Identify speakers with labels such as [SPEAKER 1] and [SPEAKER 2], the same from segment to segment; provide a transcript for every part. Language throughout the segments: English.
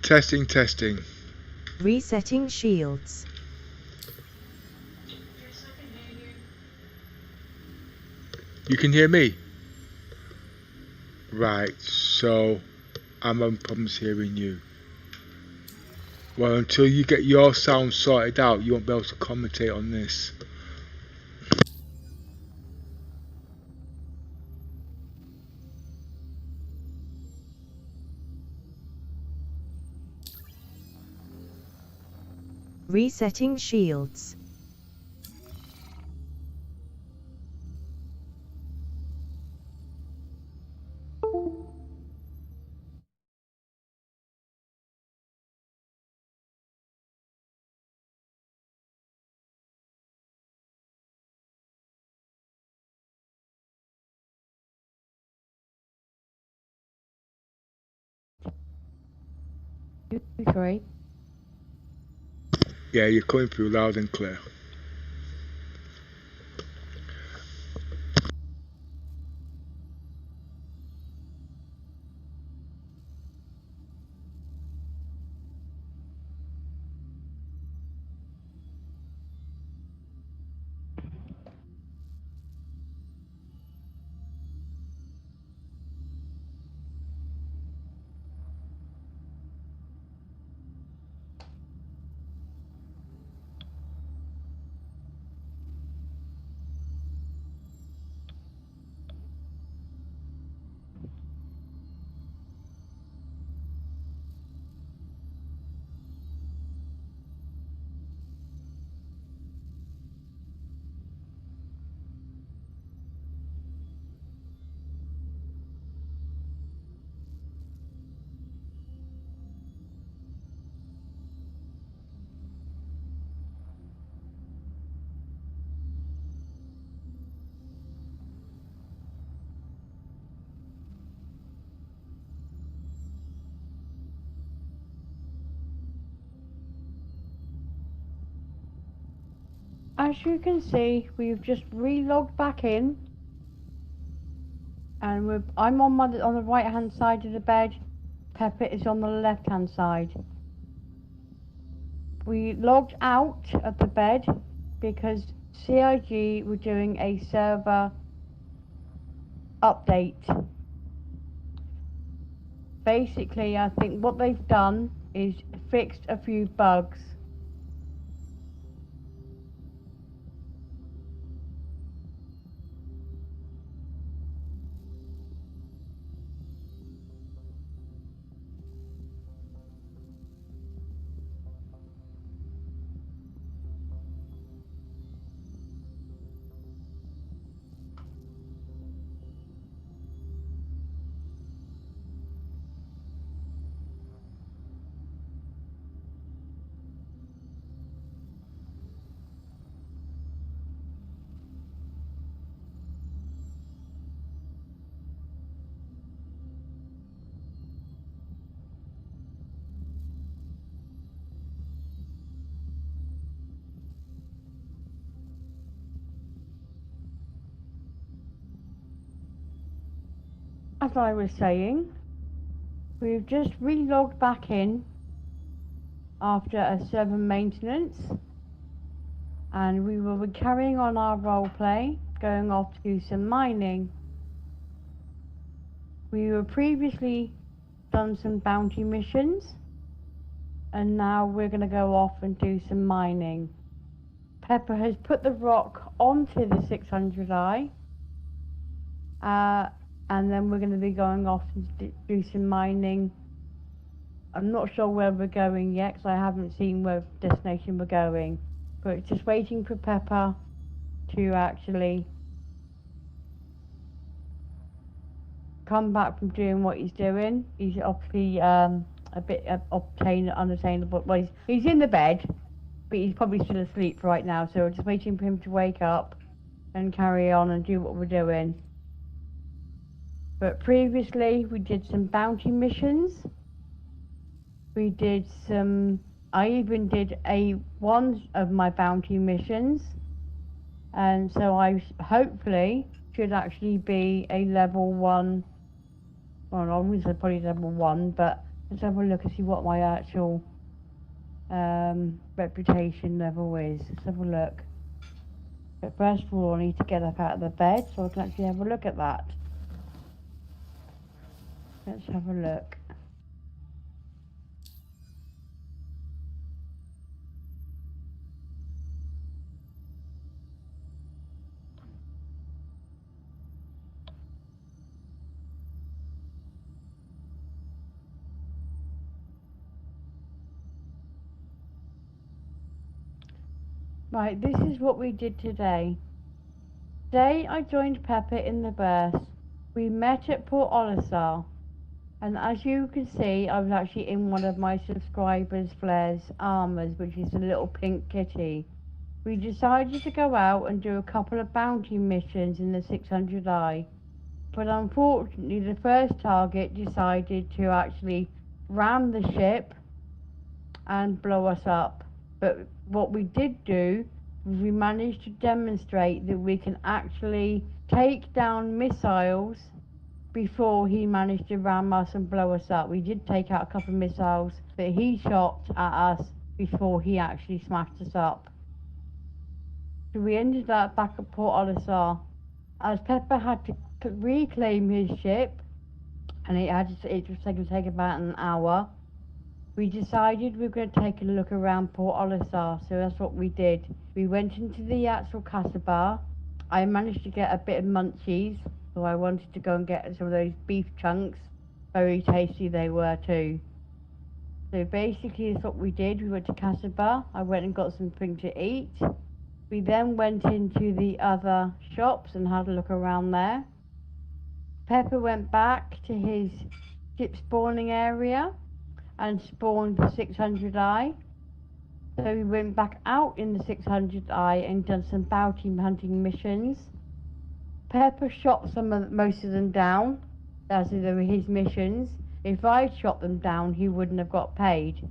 [SPEAKER 1] Testing, testing.
[SPEAKER 2] Resetting shields.
[SPEAKER 1] You can hear me? Right, so I'm having problems hearing you. Well, until you get your sound sorted out, you won't be able to commentate on this.
[SPEAKER 2] Resetting shields.
[SPEAKER 3] Sorry.
[SPEAKER 1] Yeah, you're coming through loud and clear.
[SPEAKER 3] As you can see, we've just re-logged back in, and I'm on the right hand side of the bed. Pepper is on the left hand side. We logged out of the bed because CIG were doing a server update. Basically, I think what they've done is fixed a few bugs. As I was saying, we've just re-logged back in after a server maintenance, and we will be carrying on our roleplay, going off to do some mining. We were previously done some bounty missions, and now we're going to go off and do some mining. Pepper has put the rock onto the 600i, and then we're going to be going off and do some mining. I'm not sure where we're going yet, because I haven't seen where destination we're going, but just waiting for Pepper to actually come back from doing what he's doing. He's obviously a bit unattainable. Well, he's in the bed, but he's probably still asleep right now, so we're just waiting for him to wake up and carry on and do what we're doing. But previously we did some bounty missions. We did some, I even did one of my bounty missions, and so I hopefully should actually be a level 1, well, obviously probably level 1, but Let's have a look and see what my actual reputation level is. Let's have a look. But first of all, I need to get up out of the bed so I can actually have a look at that. Let's have a look. Right, this is what we did today. Today I joined Pepper in the berth. We met at Port Olisar, and as you can see, I was actually in one of my subscribers' Flair's armours, which is a little pink kitty. We decided to go out and do a couple of bounty missions in the 600i, but unfortunately the first target decided to actually ram the ship and blow us up. But what we did do was we managed to demonstrate that we can actually take down missiles before he managed to ram us and blow us up. We did take out a couple of missiles that he shot at us before he actually smashed us up. So we ended up back at Port Olisar, as Pepper had to reclaim his ship, and it was going to take about an hour. We decided we were going to take a look around Port Olisar, so that's what we did. We went into the actual casa bar. I managed to get a bit of munchies, so I wanted to go and get some of those beef chunks. Very tasty they were too. So basically that's what we did. We went to casa bar. I went and got something to eat. We then went into the other shops and had a look around there. Pepper went back to his ship spawning area and spawned the 600i. So we went back out in the 600i and done some bounty hunting missions. Pepper shot most of them down, as if they were his missions. If I shot them down, he wouldn't have got paid.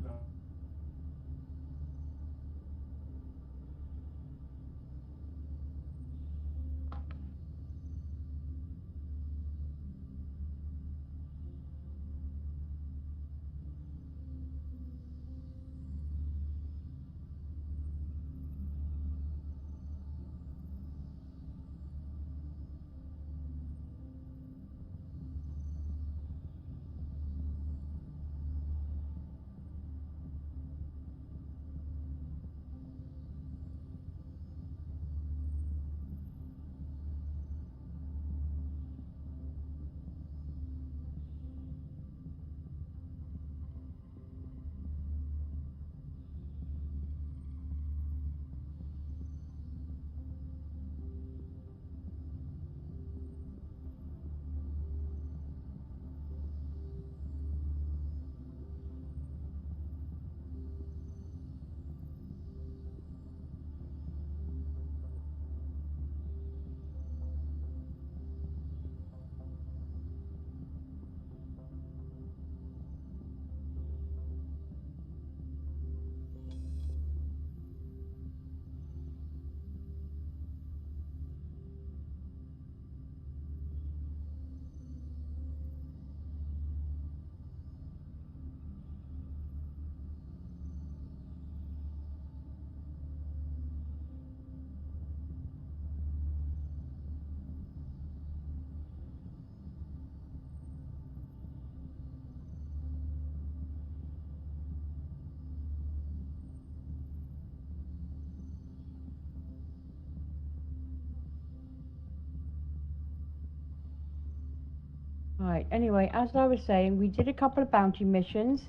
[SPEAKER 3] Right, anyway, as I was saying, we did a couple of bounty missions.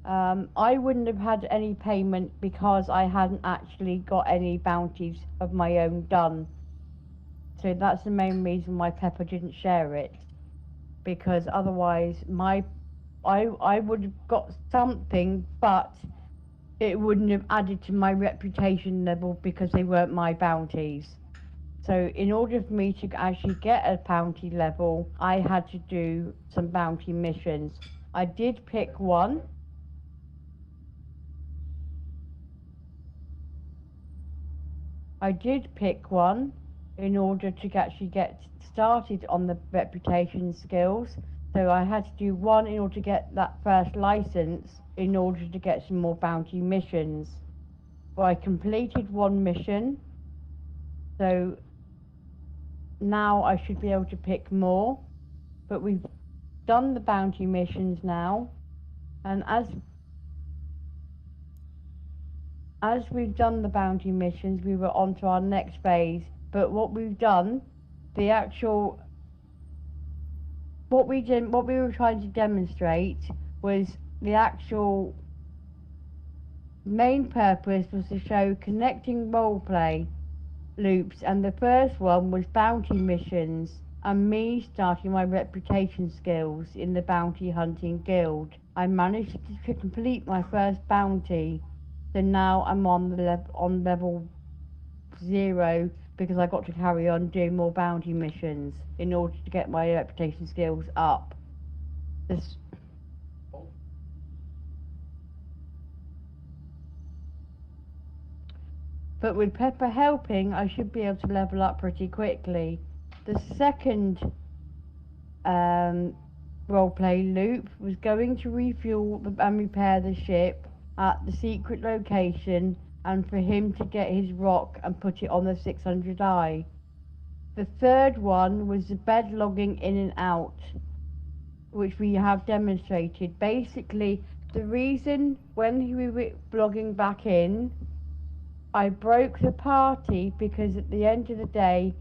[SPEAKER 3] I wouldn't have had any payment because I hadn't actually got any bounties of my own done. So that's the main reason why Pepper didn't share it. Because otherwise I would have got something, but it wouldn't have added to my reputation level because they weren't my bounties. So in order for me to actually get a bounty level, I had to do some bounty missions. I did pick one. in order to actually get started on the reputation skills. So I had to do one in order to get that first license, in order to get some more bounty missions. But I completed one mission, so now I should be able to pick more. But we've done the bounty missions now, and as we've done the bounty missions, we were on to our next phase. But what we've done, what we were trying to demonstrate was the actual main purpose was to show connecting roleplay loops, and the first one was bounty missions and me starting my reputation skills in the bounty hunting guild. I managed to complete my first bounty, so now I'm on level 0 because I got to carry on doing more bounty missions in order to get my reputation skills up. But with Pepper helping, I should be able to level up pretty quickly. The second roleplay loop was going to refuel and repair the ship at the secret location, and for him to get his rock and put it on the 600i. The third one was the bed logging in and out, which we have demonstrated. Basically, the reason when we were logging back in, I broke the party because at the end of the day,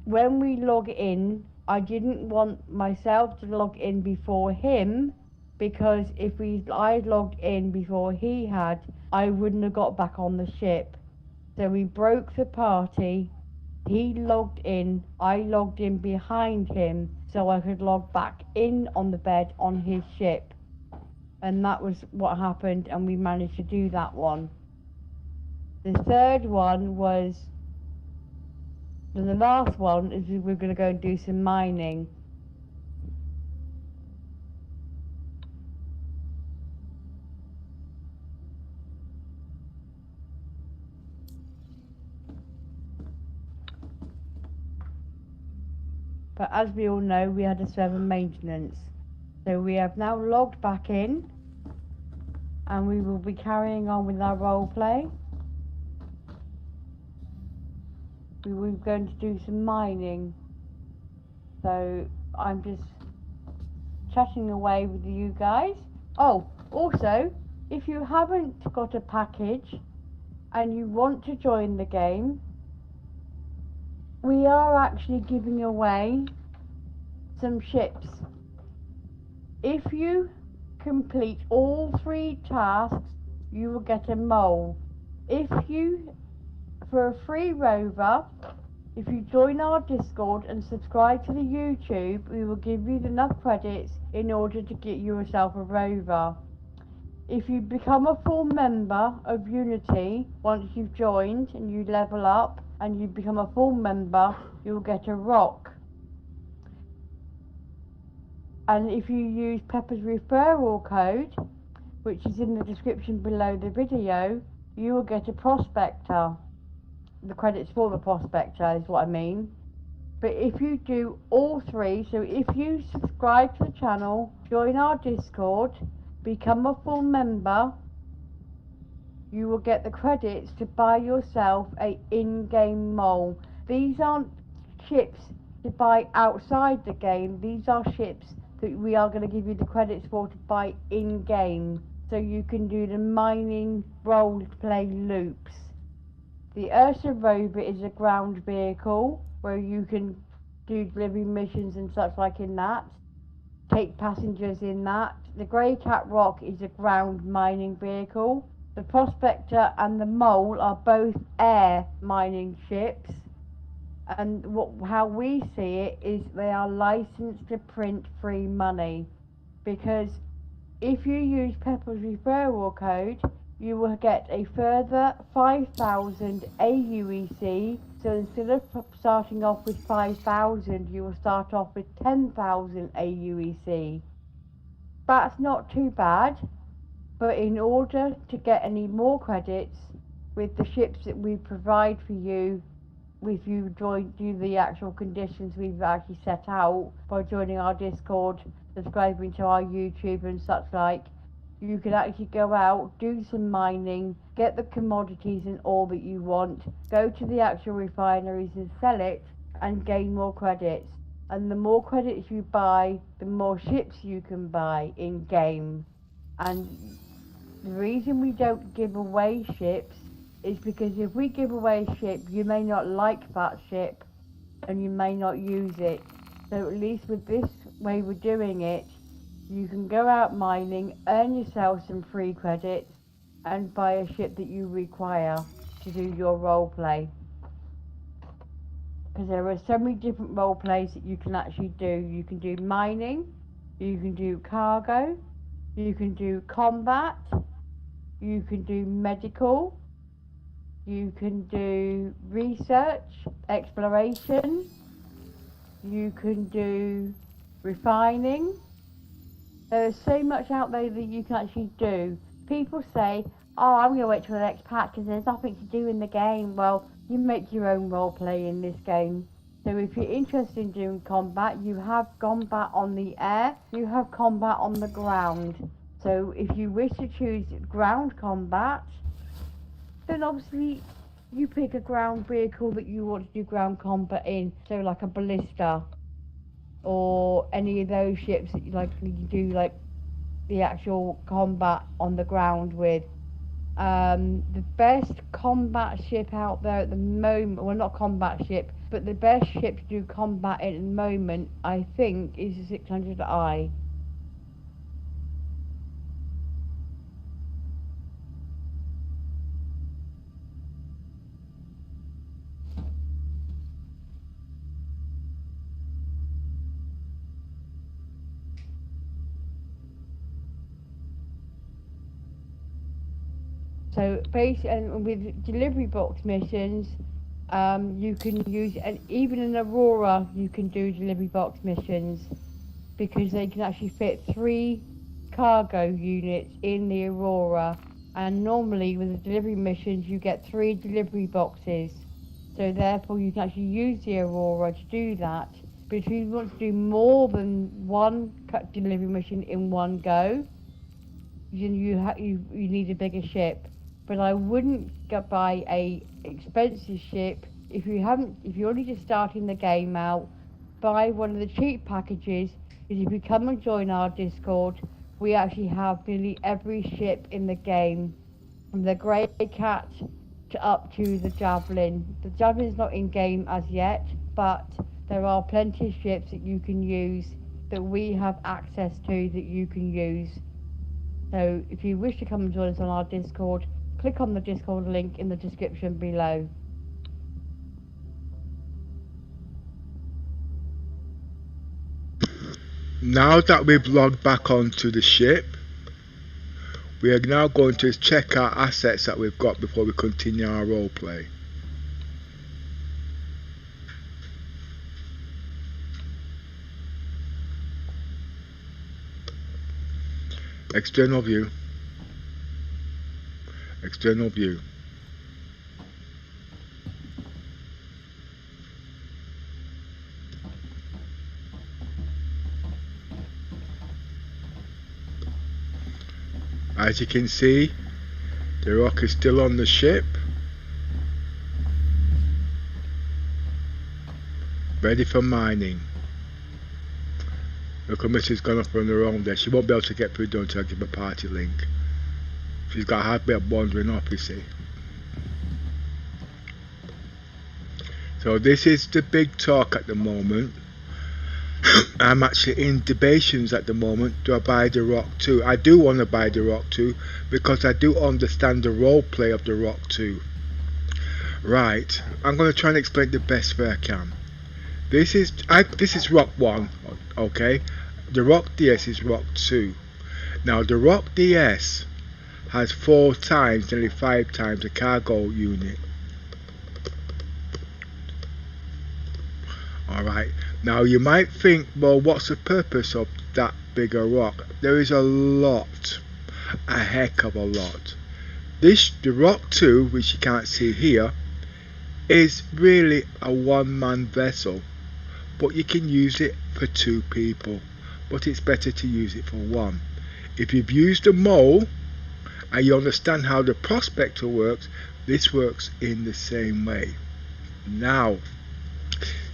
[SPEAKER 3] when we log in, I didn't want myself to log in before him, because if I logged in before he had, I wouldn't have got back on the ship. So we broke the party. He logged in, I logged in behind him so I could log back in on the bed on his ship. And that was what happened, and we managed to do that one. The third one was, and the last one is we're going to go and do some mining. But as we all know, we had a 7 maintenance. So we have now logged back in, and we will be carrying on with our roleplay. We were going to do some mining. So I'm just chatting away with you guys. Oh, also, if you haven't got a package and you want to join the game, we are actually giving away some ships. If you complete all 3 tasks, you will get a mole. For a free Rover, if you join our Discord and subscribe to the YouTube, we will give you enough credits in order to get yourself a Rover. If you become a full member of Unity, once you've joined and you level up and you become a full member, you'll get a rock. And if you use Pepper's referral code, which is in the description below the video, you will get a prospector. The credits for the prospector is what I mean. But if you do all 3, so if you subscribe to the channel, join our Discord, become a full member, you will get the credits to buy yourself a in-game mole. These aren't ships to buy outside the game, these are ships that we are going to give you the credits for to buy in-game, so you can do the mining role-play loops. The Ursa Rover is a ground vehicle where you can do delivery missions and such like in that, take passengers in that. The Grey Cat Rock is a ground mining vehicle. The Prospector and the Mole are both air mining ships, and how we see it is they are licensed to print free money, because if you use Pepper's referral code, you will get a further 5,000 AUEC. So instead of starting off with 5,000, you will start off with 10,000 AUEC. That's not too bad, but in order to get any more credits with the ships that we provide for you, if you do the actual conditions we've actually set out by joining our Discord, subscribing to our YouTube and such like, you can actually go out, do some mining, get the commodities and all that you want, go to the actual refineries and sell it, and gain more credits. And the more credits you buy, the more ships you can buy in game. And the reason we don't give away ships is because if we give away a ship, you may not like that ship and you may not use it. So at least with this way we're doing it, you can go out mining, earn yourself some free credits, and buy a ship that you require to do your roleplay. Because there are so many different role plays that you can actually do. You can do mining, you can do cargo, you can do combat, you can do medical, you can do research, exploration, you can do refining. There's so much out there that you can actually do. People say, oh, I'm going to wait till the next patch because there's nothing to do in the game. Well, you make your own roleplay in this game. So if you're interested in doing combat, you have combat on the air, you have combat on the ground. So if you wish to choose ground combat, then obviously you pick a ground vehicle that you want to do ground combat in. So like a ballista, or any of those ships that you do like the actual combat on the ground with. The best combat ship out there at the moment, well, not combat ship, but the best ship to do combat in at the moment, I think, is the 600i. So basically, and with delivery box missions, you can use, and even in Aurora, you can do delivery box missions because they can actually fit 3 cargo units in the Aurora. And normally with the delivery missions, you get 3 delivery boxes. So therefore, you can actually use the Aurora to do that. But if you want to do more than 1 delivery mission in one go, you need a bigger ship. But I wouldn't buy a expensive ship if you're only just starting the game out. Buy one of the cheap packages, because if you come and join our Discord, we actually have nearly every ship in the game, from the Grey Cat to up to the Javelin. The Javelin is not in game as yet, but there are plenty of ships that you can use, that we have access to, that you can use. So if you wish to come and join us on our Discord, click on the Discord link in the description below.
[SPEAKER 1] Now that we've logged back onto the ship, we are now going to check our assets that we've got before we continue our roleplay. External view. External view. As you can see, the rock is still on the ship, ready for mining. Look, Missy's gone off on her own there. She won't be able to get through until I give her a party link. She's got a habit of wandering off, you see. So this is the big talk at the moment. I'm actually in debations at the moment. Do I buy the Rock 2? I do want to buy the Rock 2 because I do understand the role play of the Rock 2. Right, I'm going to try and explain the best way I can. This is Rock 1, okay? The Rock DS is Rock 2. Now the Rock DS has 4 times, nearly 5 times the cargo unit. Alright, now you might think, well, what's the purpose of that bigger rock? There is a lot, a heck of a lot. The Rock 2, which you can't see here, is really a one-man vessel, but you can use it for 2 people, but it's better to use it for 1. If you've used a mole and you understand how the prospector works, this works in the same way. Now,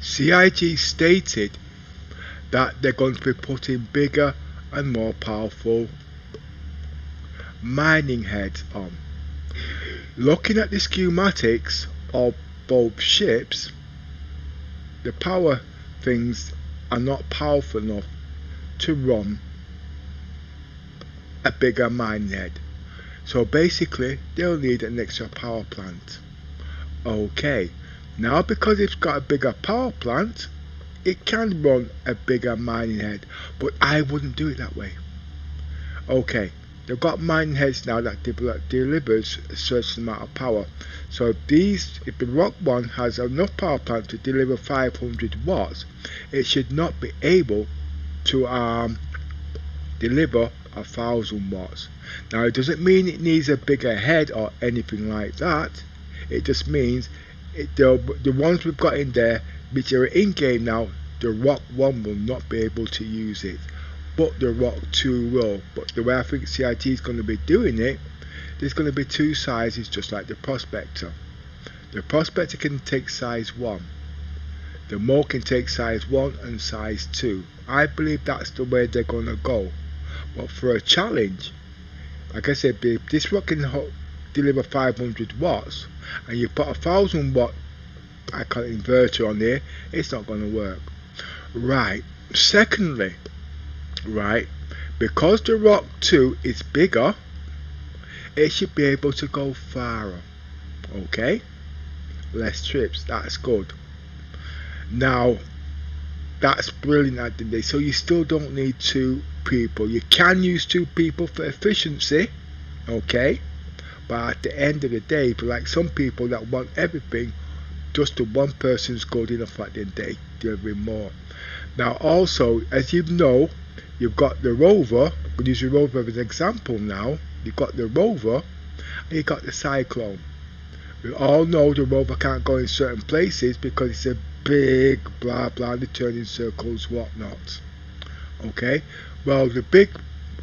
[SPEAKER 1] CIG stated that they're going to be putting bigger and more powerful mining heads on. Looking at the schematics of both ships, the power things are not powerful enough to run a bigger mining head. So basically they'll need an extra power plant. Okay, now because it's got a bigger power plant, it can run a bigger mining head, but I wouldn't do it that way. Okay, they've got mining heads now that delivers a certain amount of power. So if the Rock 1 has enough power plant to deliver 500 watts, it should not be able to deliver 1000 watts. Now it doesn't mean it needs a bigger head or anything like that. It just means the ones we've got in there, which are in game now, the Rock 1 will not be able to use it, but the Rock 2 will. But the way I think CIT is going to be doing it, there's going to be 2 sizes, just like the Prospector. The Prospector can take size 1. The Mole can take size 1 and size 2. I believe that's the way they're going to go. But for a challenge, like I said, if this Rock can deliver 500 watts and you put 1000 watt inverter on there, it's not going to work. Right. Secondly, right, because the Rock 2 is bigger, it should be able to go farther. Okay, less trips, that's good. Now that's brilliant at the day. So you still don't need 2 people. You can use 2 people for efficiency, okay, but at the end of the day, for like some people that want everything, just the 1 person's good enough at the end of the day, delivering more. Now also, as you know, you've got the Rover. I'm going to use the Rover as an example now. You've got the Rover and you've got the Cyclone. We all know the Rover can't go in certain places because it's a big blah blah, they turn in circles, whatnot. Okay, well the big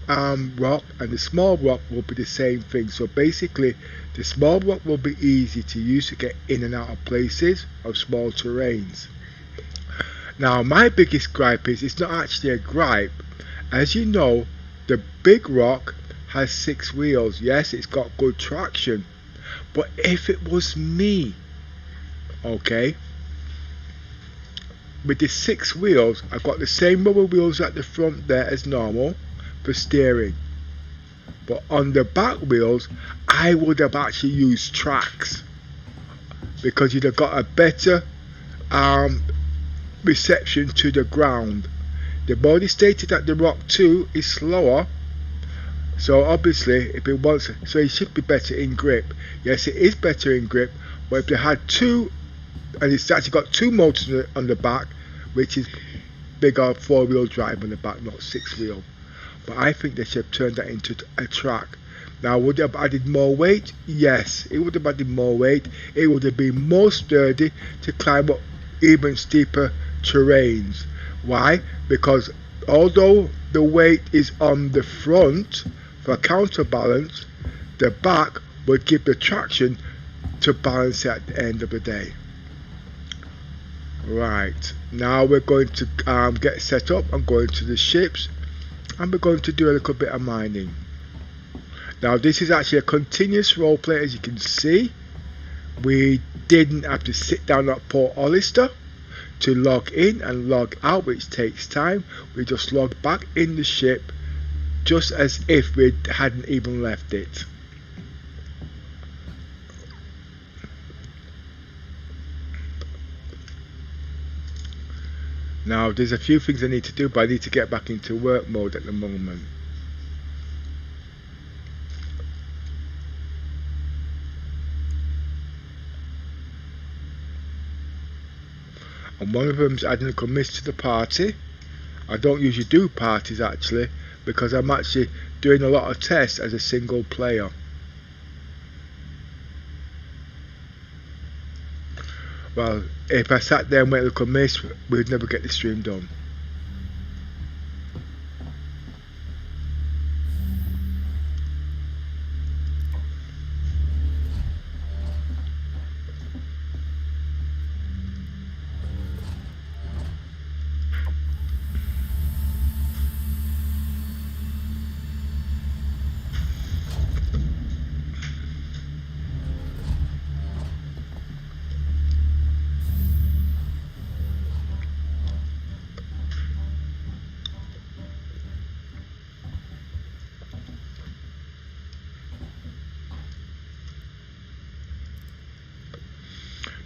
[SPEAKER 1] rock and the small rock will be the same thing. So basically the small rock will be easy to use to get in and out of places of small terrains. Now my biggest gripe is, it's not actually a gripe. As you know, the big rock has 6 wheels. Yes, it's got good traction, but if it was me, okay, with the 6 wheels, I've got the same rubber wheels at the front there as normal for steering, but on the back wheels I would have actually used tracks, because you'd have got a better reception to the ground. They've already stated that the Rock 2 is slower, so obviously if it wants, so it should be better in grip. Yes, it is better in grip, but if they had 2, and it's actually got 2 motors on the back, which is bigger 4-wheel drive on the back, not 6-wheel. But I think they should have turned that into a track. Now, would it have added more weight? Yes, it would have added more weight. It would have been more sturdy to climb up even steeper terrains. Why? Because although the weight is on the front for counterbalance, the back would give the traction to balance it at the end of the day. Right, now we're going to get set up and go into the ships, and we're going to do a little bit of mining. Now this is actually a continuous roleplay. As you can see, we didn't have to sit down at Port Hollister to log in and log out, which takes time. We just logged back in the ship just as if we hadn't even left it. Now there's a few things I need to do, but I need to get back into work mode at the moment. And one of them is adding a commiss to the party. I don't usually do parties actually, because I'm actually doing a lot of tests as a single player. Well, if I sat there and waited to miss, we'd never get the stream done.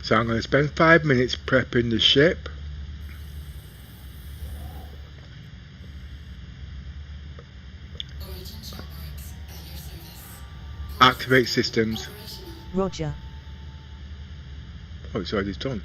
[SPEAKER 1] So I'm going to spend 5 minutes prepping the ship. Activate systems.
[SPEAKER 2] Roger.
[SPEAKER 1] Oh, it's already done.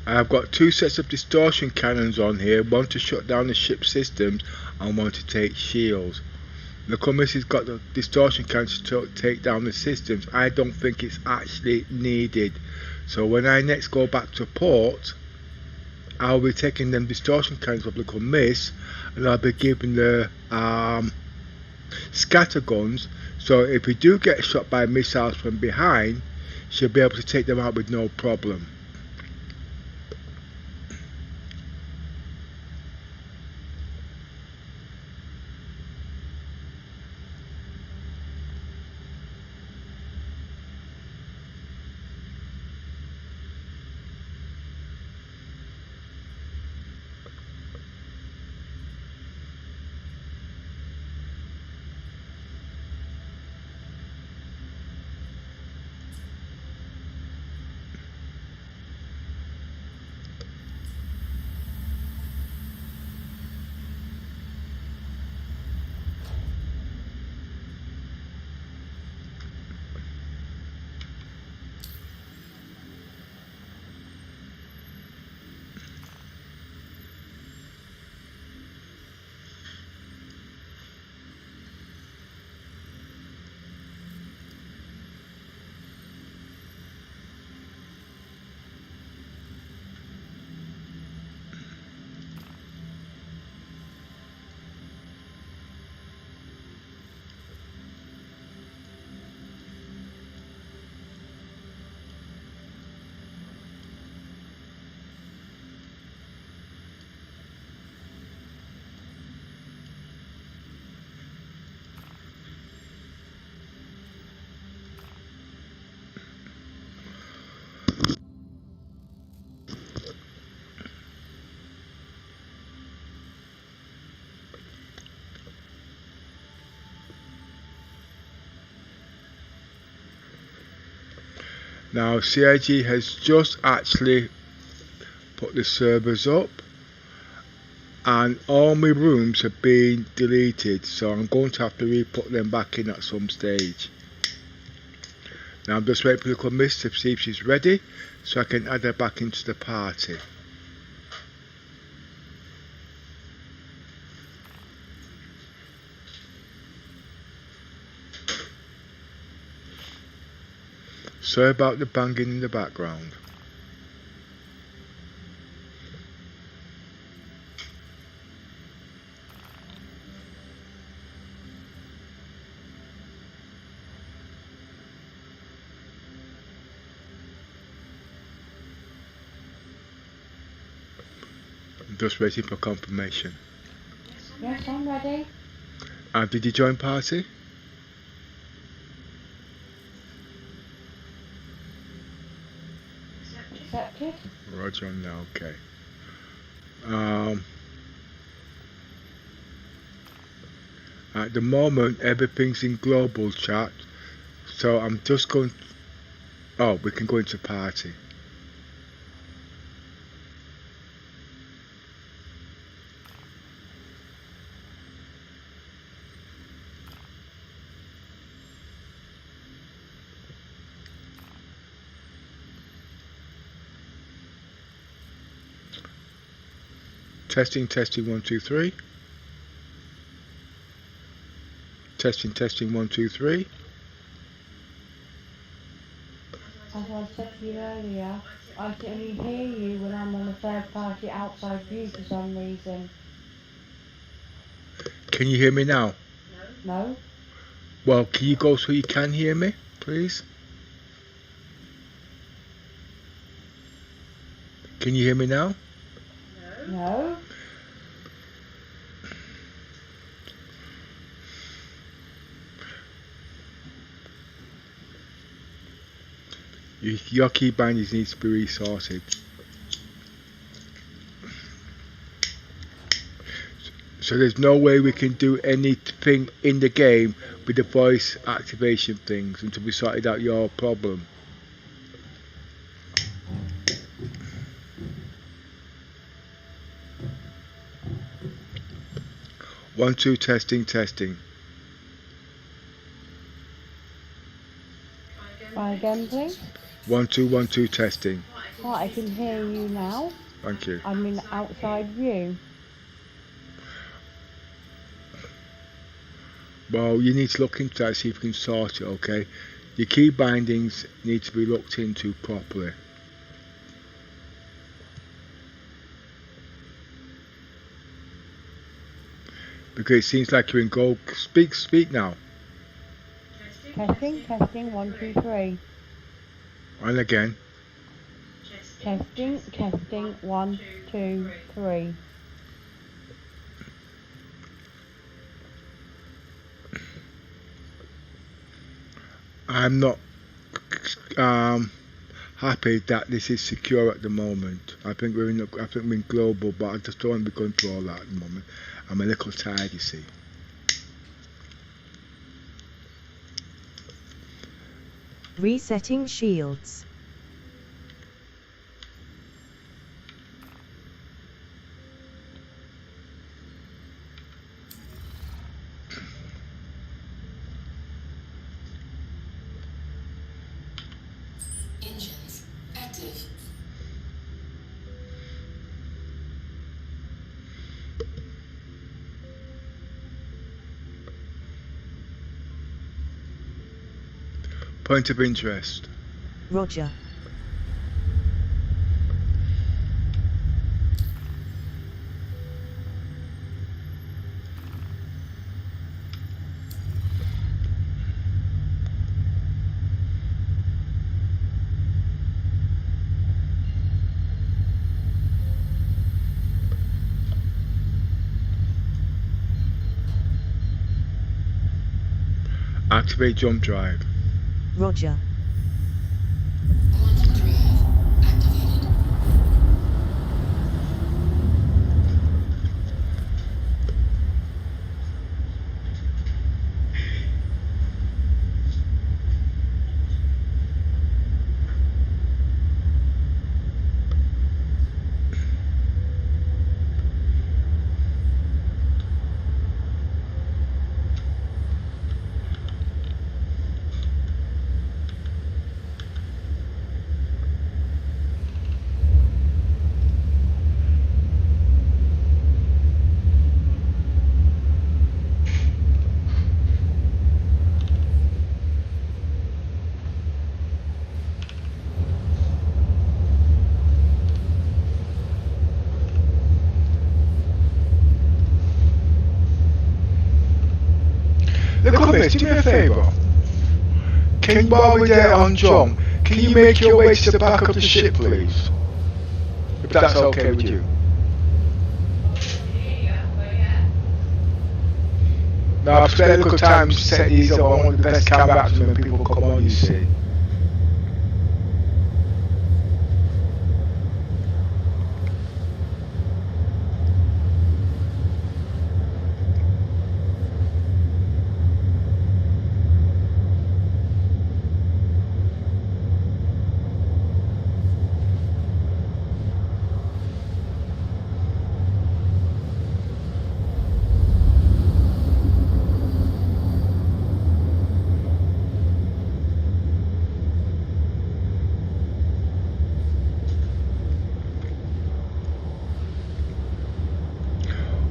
[SPEAKER 1] I've got 2 sets of distortion cannons on here, one to shut down the ship systems and one to take shields. The Commiss has got the distortion cannons to take down the systems. I don't think it's actually needed. So when I next go back to port, I'll be taking them distortion cannons of the Commiss and I'll be giving the scatter guns, so if we do get shot by missiles from behind, she'll be able to take them out with no problem. Now CIG has just actually put the servers up and all my rooms have been deleted, so I'm going to have to re-put them back in at some stage. Now I'm just waiting for the Commiss to see if she's ready so I can add her back into the party. Sorry about the banging in the background. I'm just waiting for confirmation.
[SPEAKER 3] Yes, I'm ready.
[SPEAKER 1] Did you join party?
[SPEAKER 3] Accepted.
[SPEAKER 1] Roger on now, okay. At the moment everything's in global chat, so I'm just going, oh, we can go into party. Testing, 1, 2, 3. Testing, 1, 2, 3.
[SPEAKER 3] As I said to you earlier, I can only hear you when I'm on a third party outside view for some reason.
[SPEAKER 1] Can you hear me now?
[SPEAKER 3] No?
[SPEAKER 1] Well, can you go so you can hear me, please? Can you hear me now?
[SPEAKER 3] No?
[SPEAKER 1] Your key bindings needs to be resorted. So there's no way we can do anything in the game with the voice activation things until we sorted out your problem. One, two, testing.
[SPEAKER 3] Try again, please.
[SPEAKER 1] 1, 2, 1, 2, testing.
[SPEAKER 3] Right, I can hear you now.
[SPEAKER 1] Thank you.
[SPEAKER 3] I'm in outside view.
[SPEAKER 1] Well, you need to look into that, see if you can sort it, okay? Your key bindings need to be looked into properly. Because it seems like you're in gold. Speak now.
[SPEAKER 3] Testing, 1, 2, 3.
[SPEAKER 1] And again.
[SPEAKER 3] Testing, 1, 2, 3.
[SPEAKER 1] I'm not happy that this is secure at the moment. I think we're in global, but I just don't want to be going through all that at the moment. I'm a little tired, you see.
[SPEAKER 2] Resetting shields.
[SPEAKER 4] Engines active.
[SPEAKER 1] Point of interest.
[SPEAKER 2] Roger.
[SPEAKER 1] Activate jump drive.
[SPEAKER 2] Roger.
[SPEAKER 4] Quantum drive activated.
[SPEAKER 1] Look, miss, do me a favour. While we're there on jump, can you make your way to the back of the ship, please? If that's okay with you. Now, I've spent a little time setting these up. I want the best camera action when people come on, you see.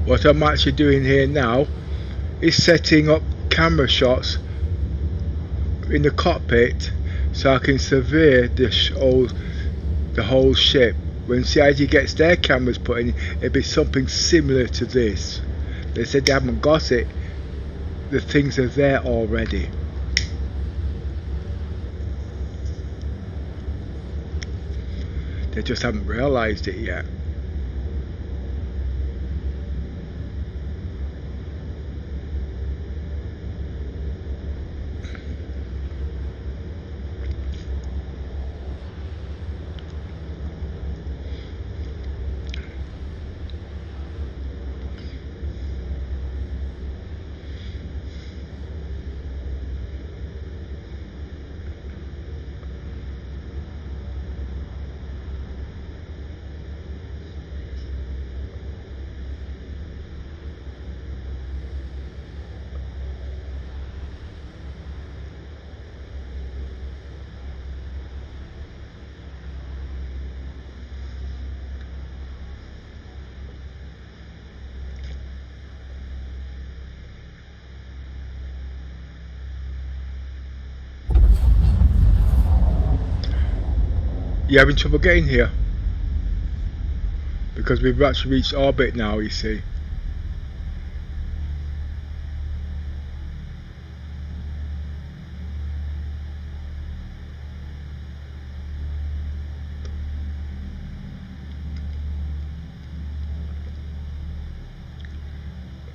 [SPEAKER 1] what I'm actually doing here now is setting up camera shots in the cockpit so I can survey the whole ship. When CIG gets their cameras put in, it'll be something similar to this. They said they haven't got it. The things are there already. They just haven't realised it yet. You having trouble getting here? Because we've actually reached orbit now, you see.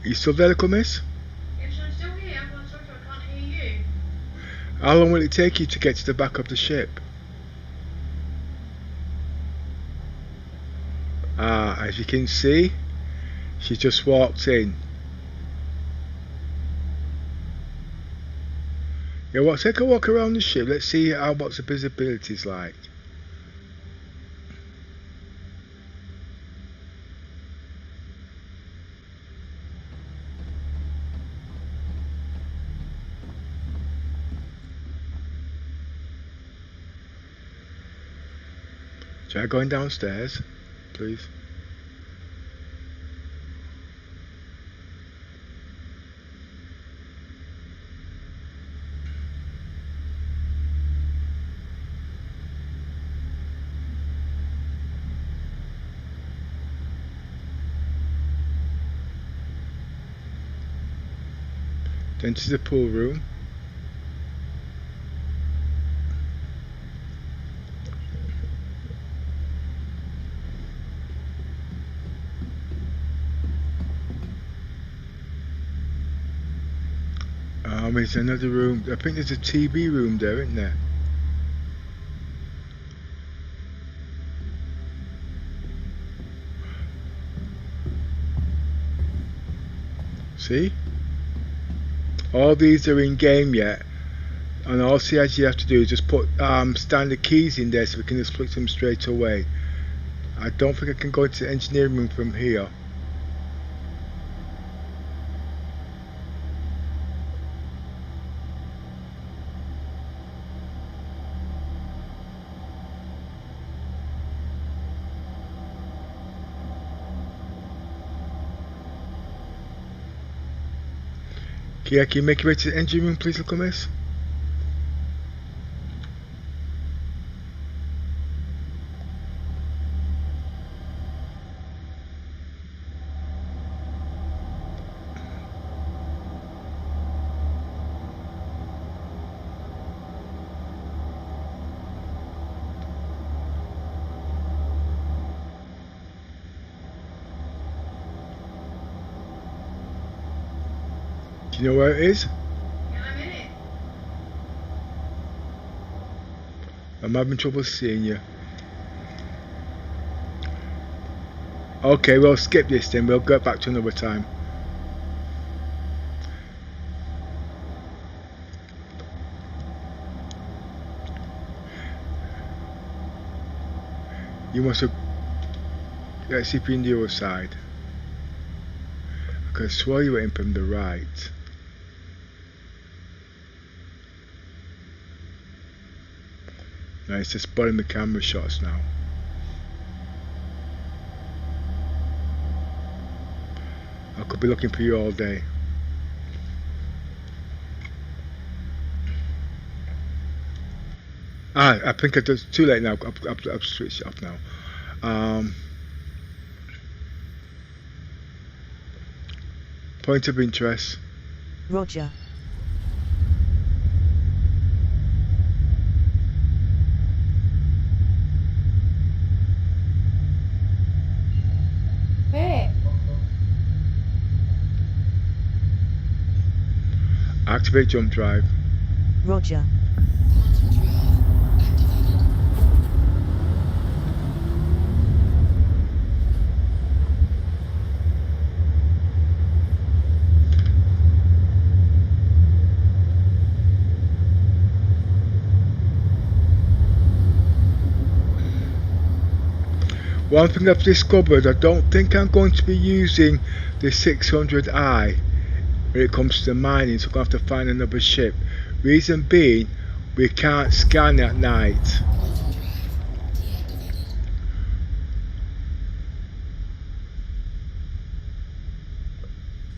[SPEAKER 1] Are you still there, little miss?
[SPEAKER 5] Yes, I'm still here. I'm sorry, I can't hear you.
[SPEAKER 1] How long will it take you to get to the back of the ship? As you can see, she just walked in. Yeah, well, take a walk around the ship. Let's see what the visibility is like. Try going downstairs, please. Then to the pool room. There's another room. I think there's a TV room there, isn't there? See? All these are in game yet, and all CIG have to do is just put standard keys in there so we can just click them straight away. I don't think I can go into the engineering room from here. Kia, can you make your way to the engine room, please, little miss? Do you know where it is?
[SPEAKER 5] Yeah, I'm in it.
[SPEAKER 1] I'm having trouble seeing you. Okay, we'll skip this then. We'll go back to another time. You must have... Let's see if you're on the other side. I could have swore you were in from the right. No, it's just spotting the camera shots now. I could be looking for you all day. I think it's too late now. I've switched it off now. Point of interest.
[SPEAKER 2] Roger.
[SPEAKER 3] Hey,
[SPEAKER 1] Activate jump drive.
[SPEAKER 2] Roger.
[SPEAKER 4] Quantum drive activated.
[SPEAKER 1] One thing I've discovered, I don't think I'm going to be using the 600i when it comes to the mining, so I'm going to have to find another ship. Reason being, we can't scan at night.
[SPEAKER 4] Quantum drive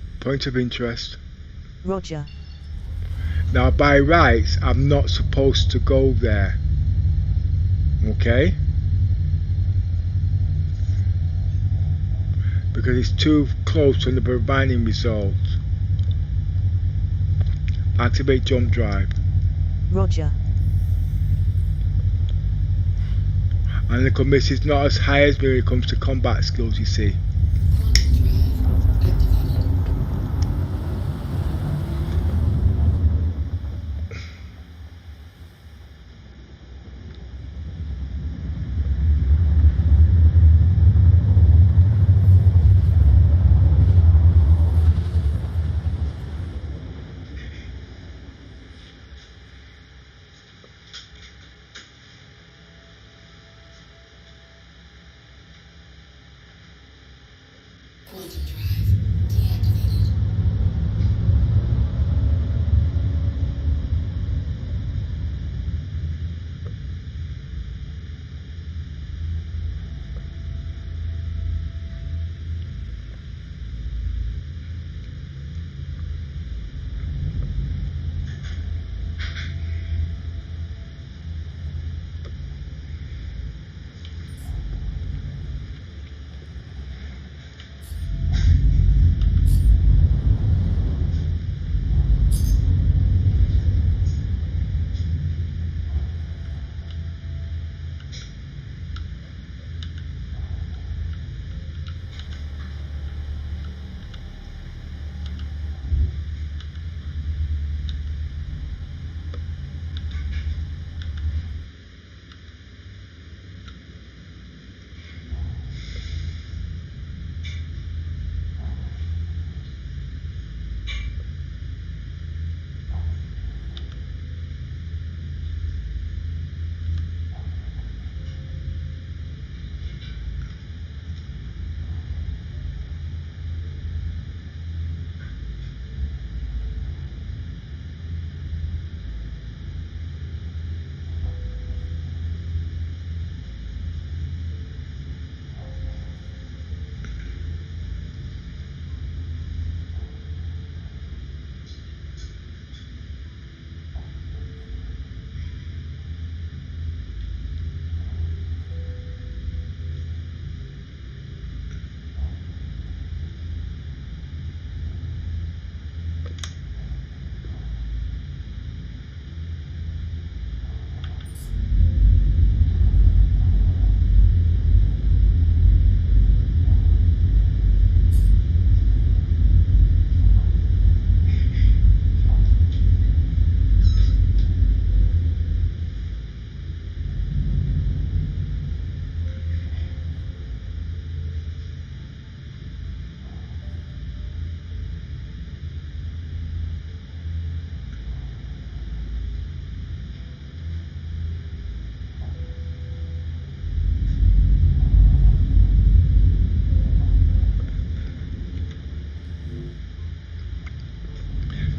[SPEAKER 4] deactivated.
[SPEAKER 1] Point of interest.
[SPEAKER 2] Roger.
[SPEAKER 1] Now by rights, I'm not supposed to go there. Okay? Because it's too close to the mining result. Activate jump drive.
[SPEAKER 2] Roger.
[SPEAKER 1] And the miss is not as high as me when it comes to combat skills, you see.
[SPEAKER 4] Quantum drive activated. Quantum drive deactivated.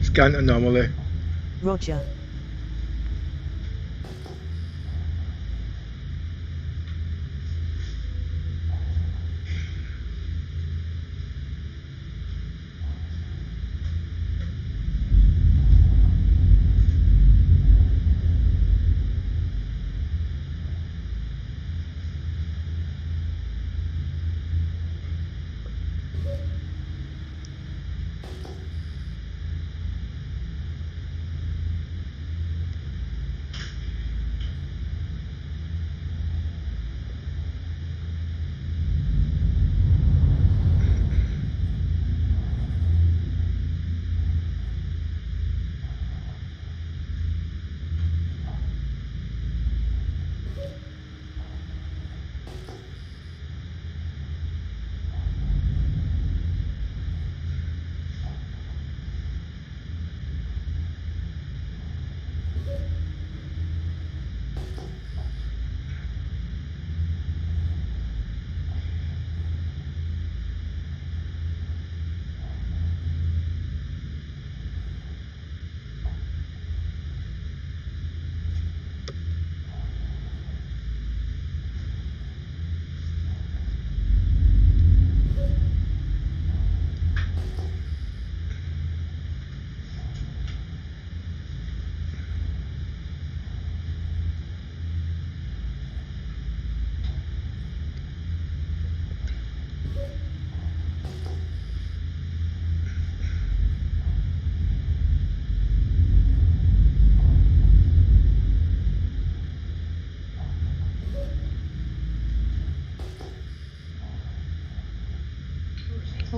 [SPEAKER 1] Scan anomaly.
[SPEAKER 2] Roger.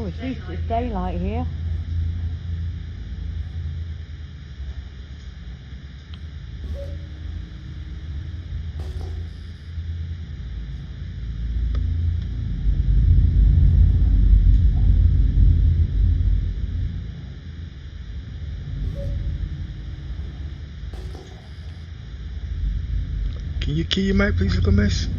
[SPEAKER 3] Oh, at least it's daylight here.
[SPEAKER 1] Can you key your mic, please, little miss?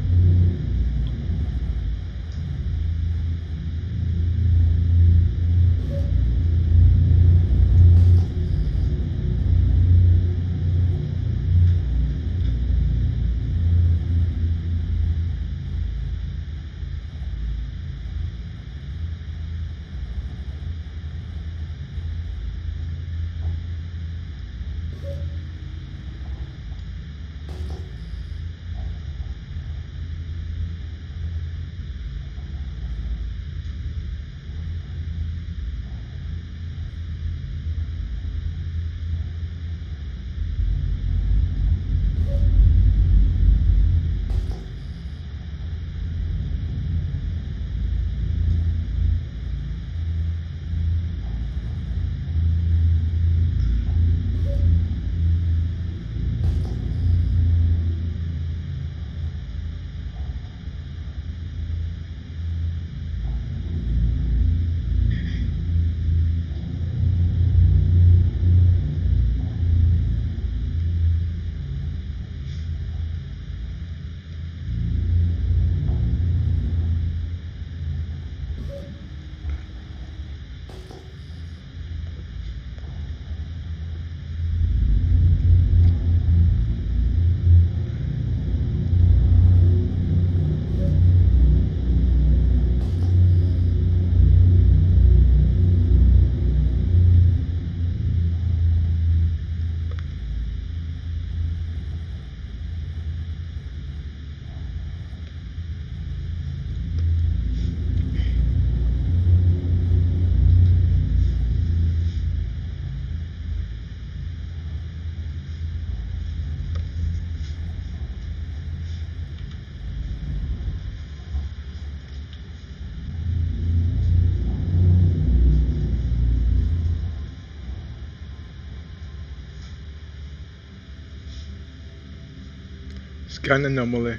[SPEAKER 1] Scan anomaly.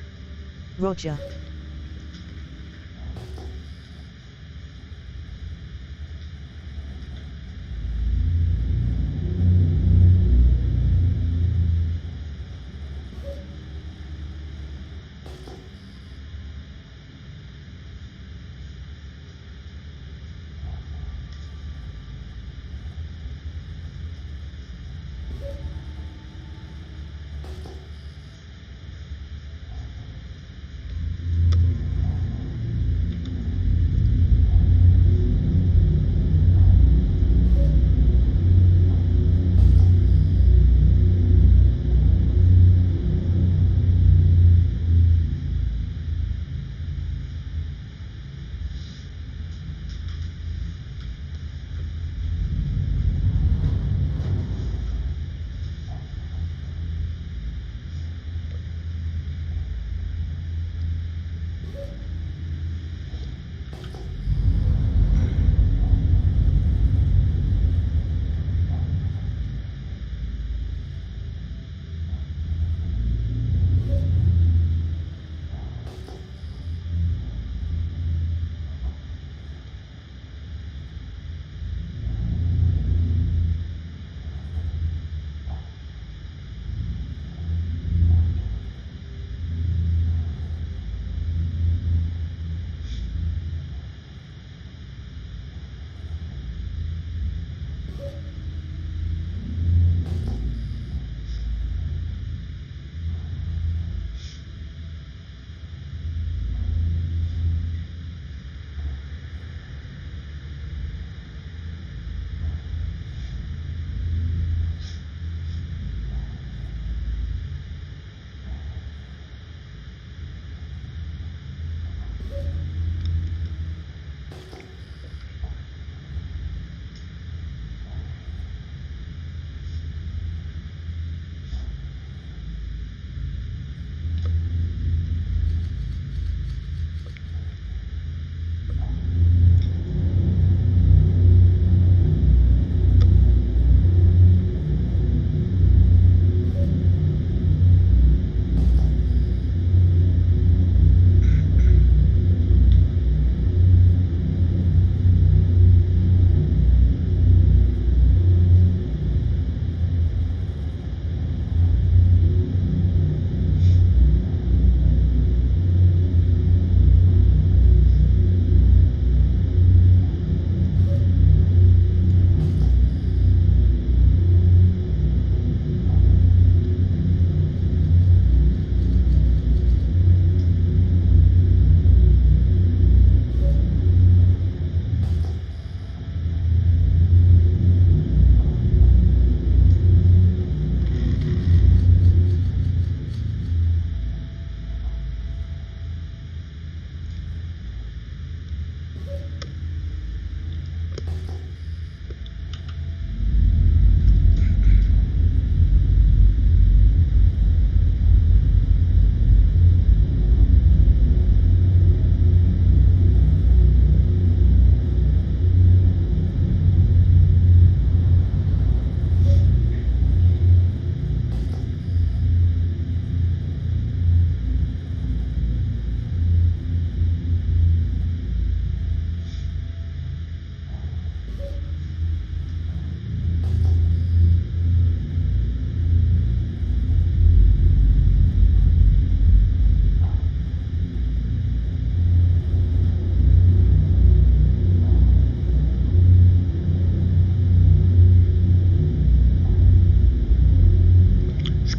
[SPEAKER 2] Roger.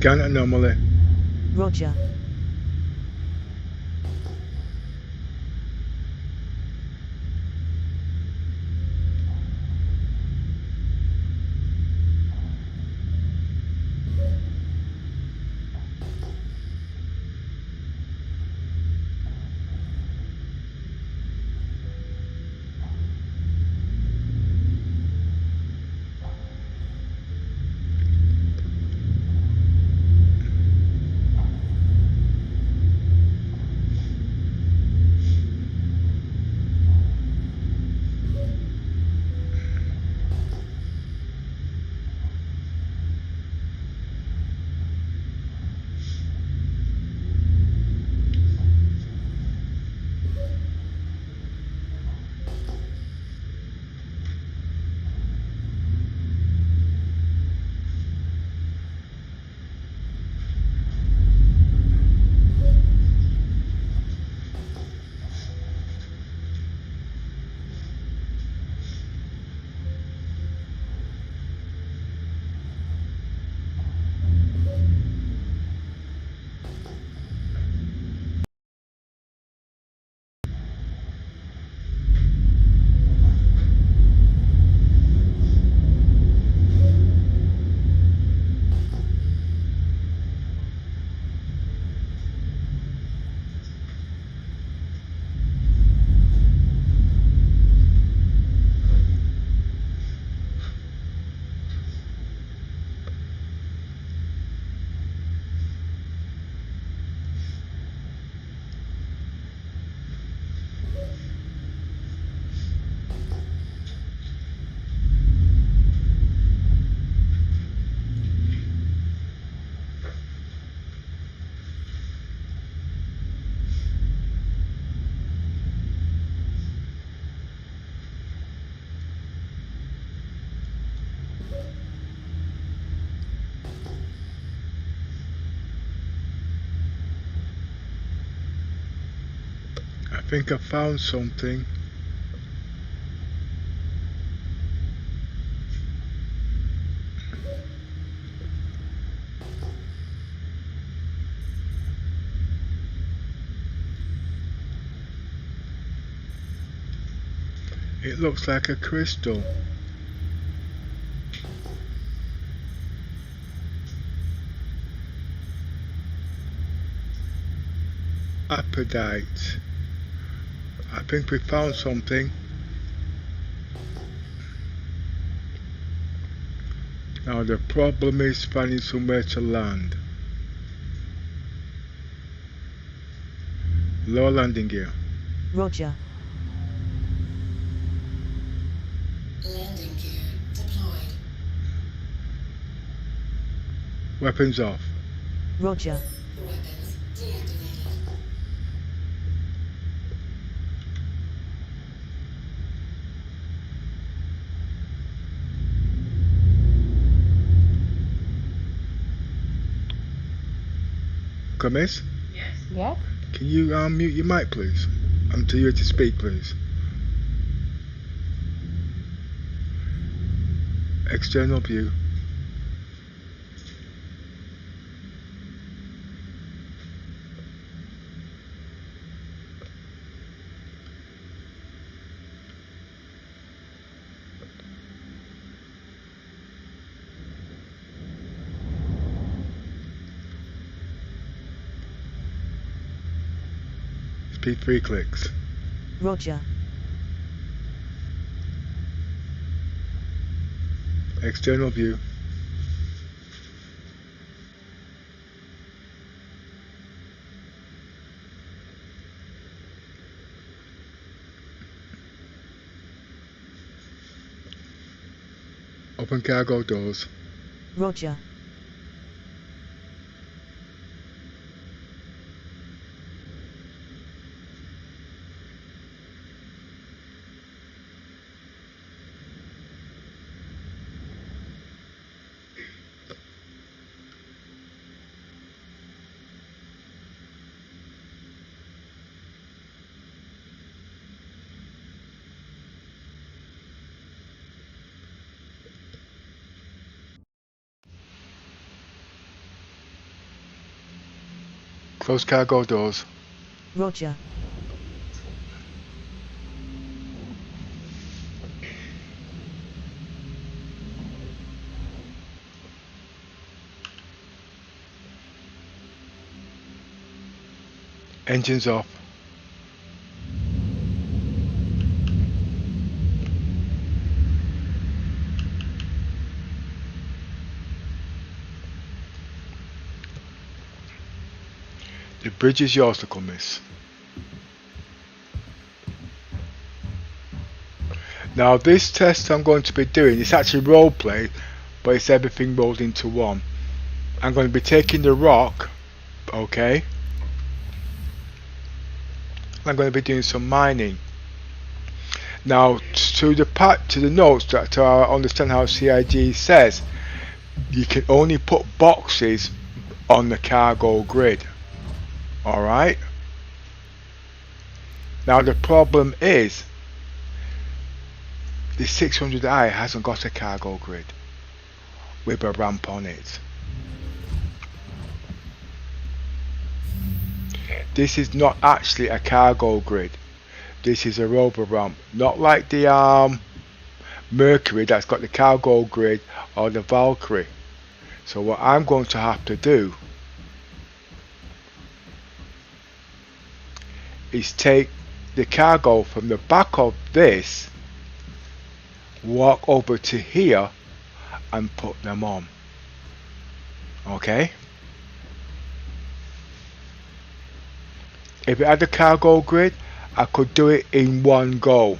[SPEAKER 1] Scan anomaly.
[SPEAKER 2] Roger.
[SPEAKER 1] I think I found something. It looks like a crystal. Apodite. I think we found something. Now the problem is finding somewhere to land. Low landing gear.
[SPEAKER 2] Roger.
[SPEAKER 4] Landing gear deployed.
[SPEAKER 1] Weapons off.
[SPEAKER 2] Roger.
[SPEAKER 4] Weapons deactivated.
[SPEAKER 1] Miss,
[SPEAKER 5] Yes.
[SPEAKER 3] Yes?
[SPEAKER 1] can you mute your mic, please? Until you're to speak, please. External view. Speed 3 clicks.
[SPEAKER 2] Roger.
[SPEAKER 1] External view. Open cargo doors.
[SPEAKER 2] Roger.
[SPEAKER 1] Close cargo doors.
[SPEAKER 2] Roger.
[SPEAKER 1] Engines off. The bridge is yours to come, miss. Now this test I'm going to be doing, it's actually roleplay, but it's everything rolled into one. I'm going to be taking the rock, okay? I'm going to be doing some mining. Now to the notes to understand how CIG says, you can only put boxes on the cargo grid. Alright? Now the problem is the 600i hasn't got a cargo grid with a ramp on it. This is not actually a cargo grid. This is a Rover ramp, not like the Mercury that's got the cargo grid or the Valkyrie. So what I'm going to have to do is take the cargo from the back of this, walk over to here and put them on. Okay? If it had a cargo grid, I could do it in one go,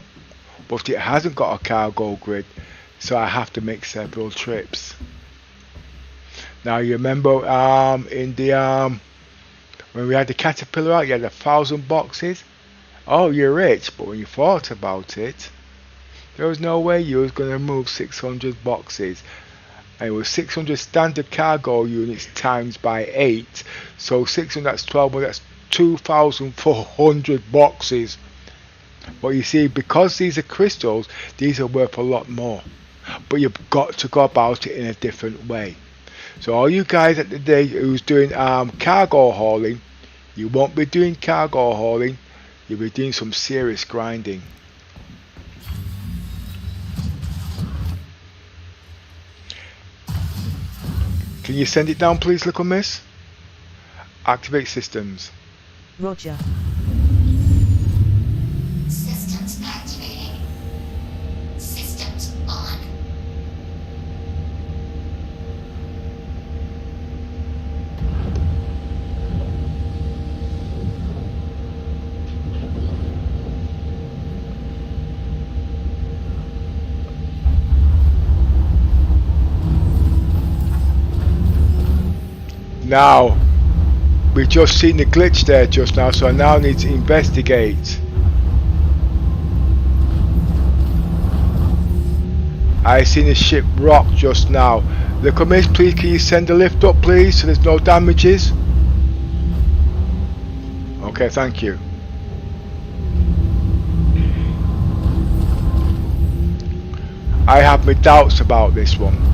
[SPEAKER 1] but it hasn't got a cargo grid, so I have to make several trips. Now you remember in the when we had the Caterpillar out, you had 1,000 boxes. Oh, you're rich, but when you thought about it, there was no way you was going to move 600 boxes. And it was 600 standard cargo units times by 8, so 600, that's 12, but that's 2,400 boxes. But you see, because these are crystals, these are worth a lot more, but you've got to go about it in a different way. So all you guys at the day who's doing cargo hauling, you won't be doing cargo hauling, you'll be doing some serious grinding. Can you send it down please, little miss? Activate systems.
[SPEAKER 2] Roger.
[SPEAKER 4] Systems activating. Systems on.
[SPEAKER 1] Now, we've just seen the glitch there just now, so I now need to investigate. I seen a ship rock just now. Little miss, please can you send the lift up please so there's no damages? Okay, thank you. I have my doubts about this one.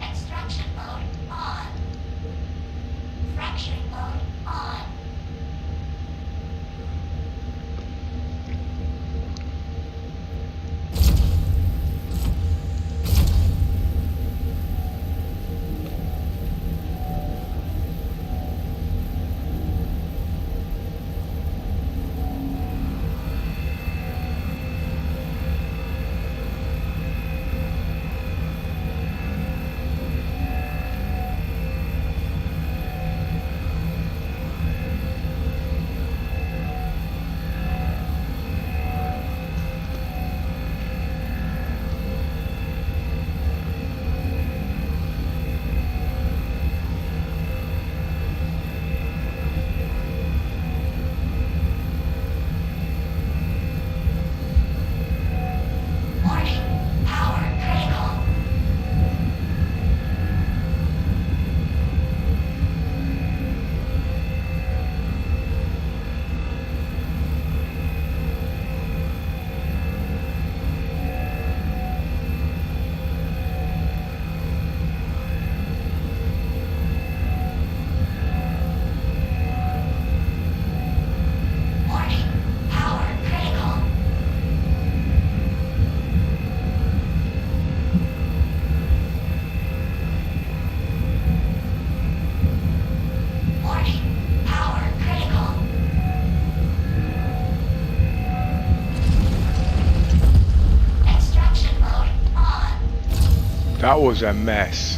[SPEAKER 4] Extraction mode on. Fracturing mode on.
[SPEAKER 1] That was a mess.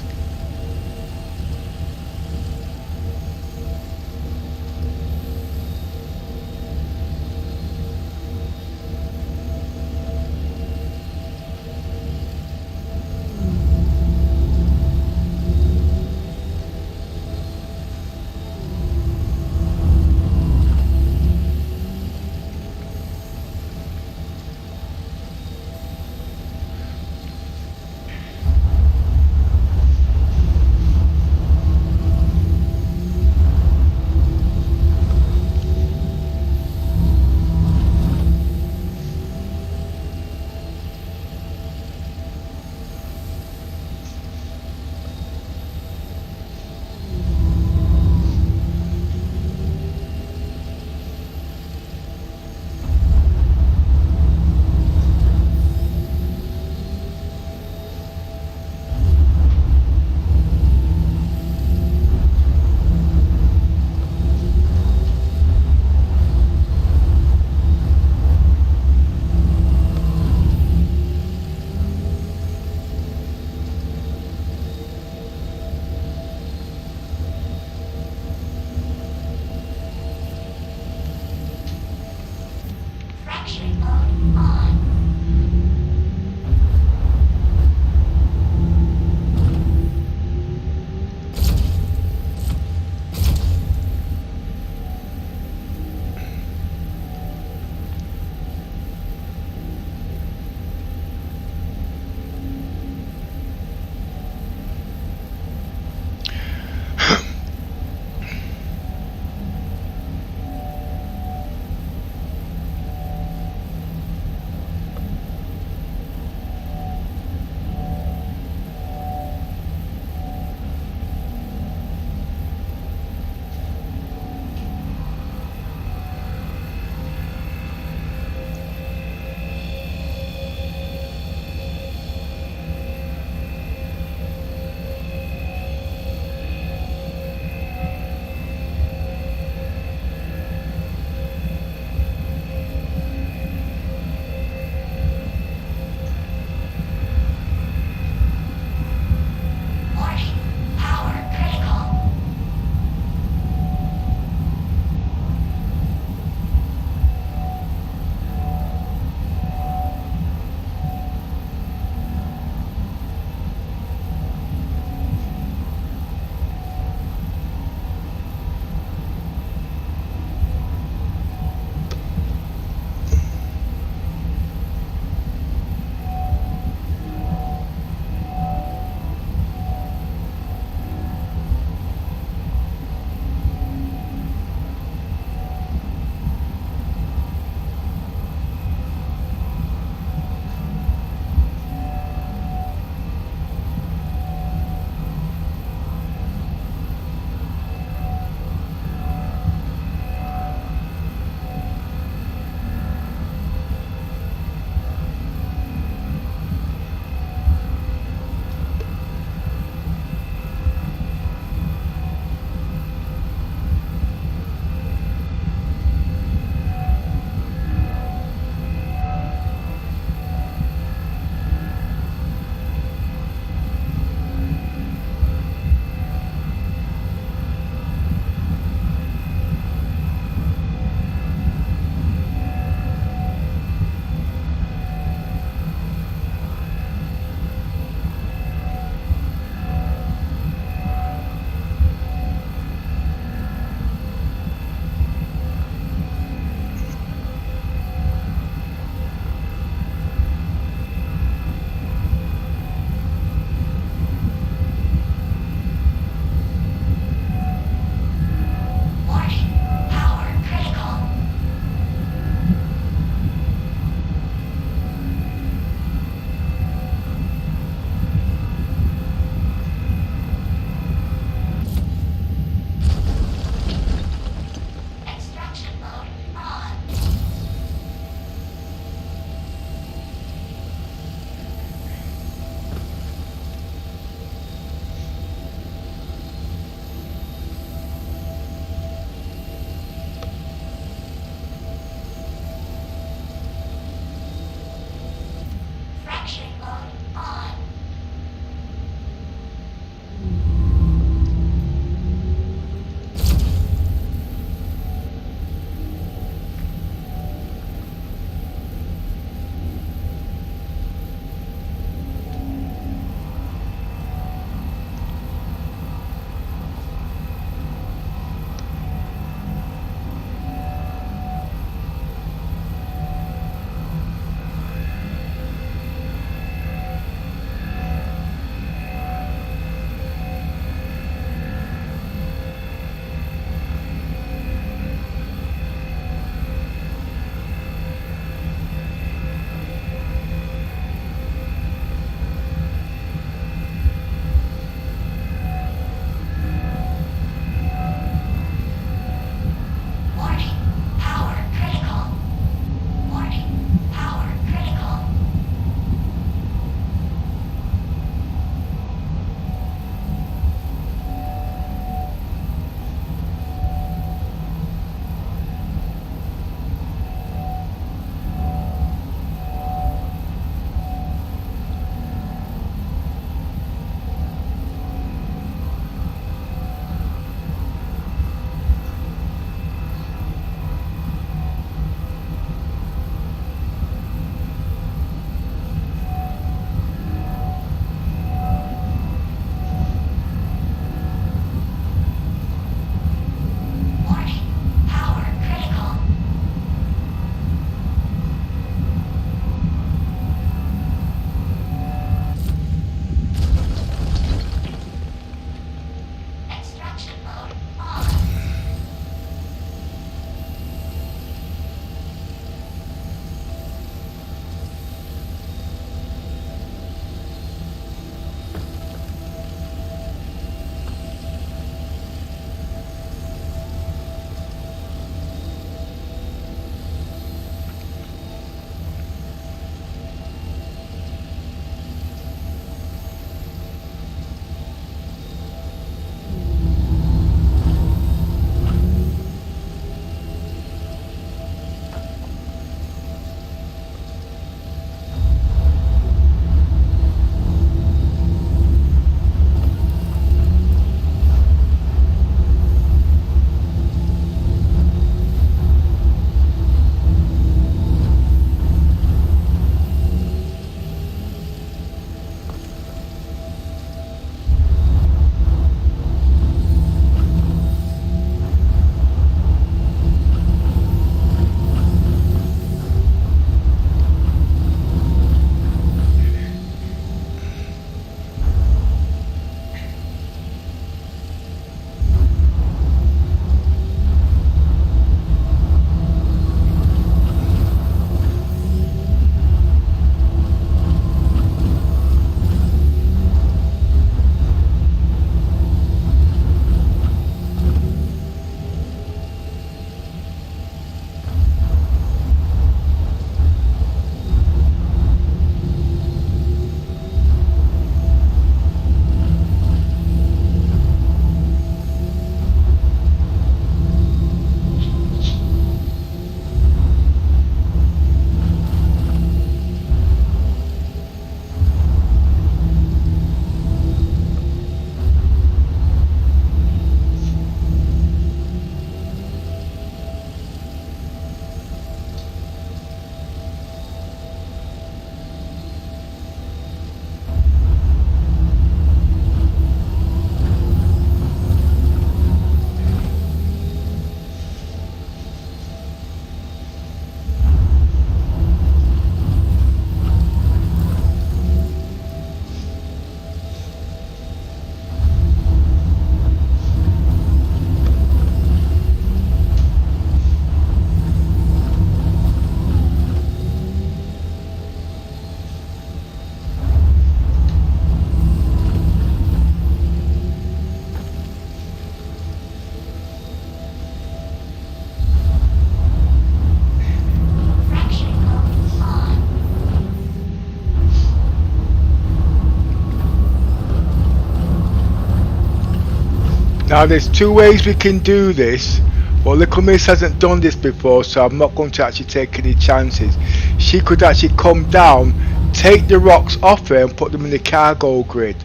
[SPEAKER 1] Now there's two ways we can do this. Well, Little Miss hasn't done this before, so I'm not going to actually take any chances. She could actually come down, take the rocks off her and put them in the cargo grid.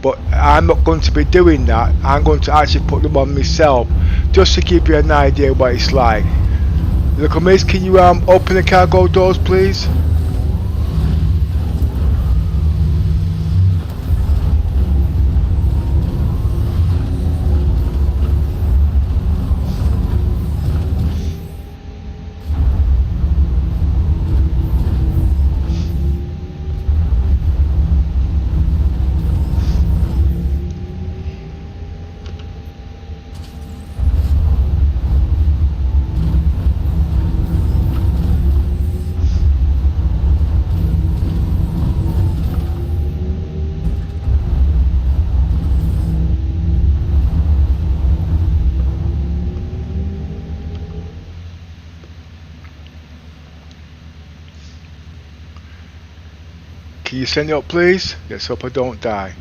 [SPEAKER 1] But I'm not going to be doing that. I'm going to actually put them on myself, just to give you an idea what it's like. Little Miss, can you open the cargo doors, please? Can you send it up, please? Let's hope I don't die.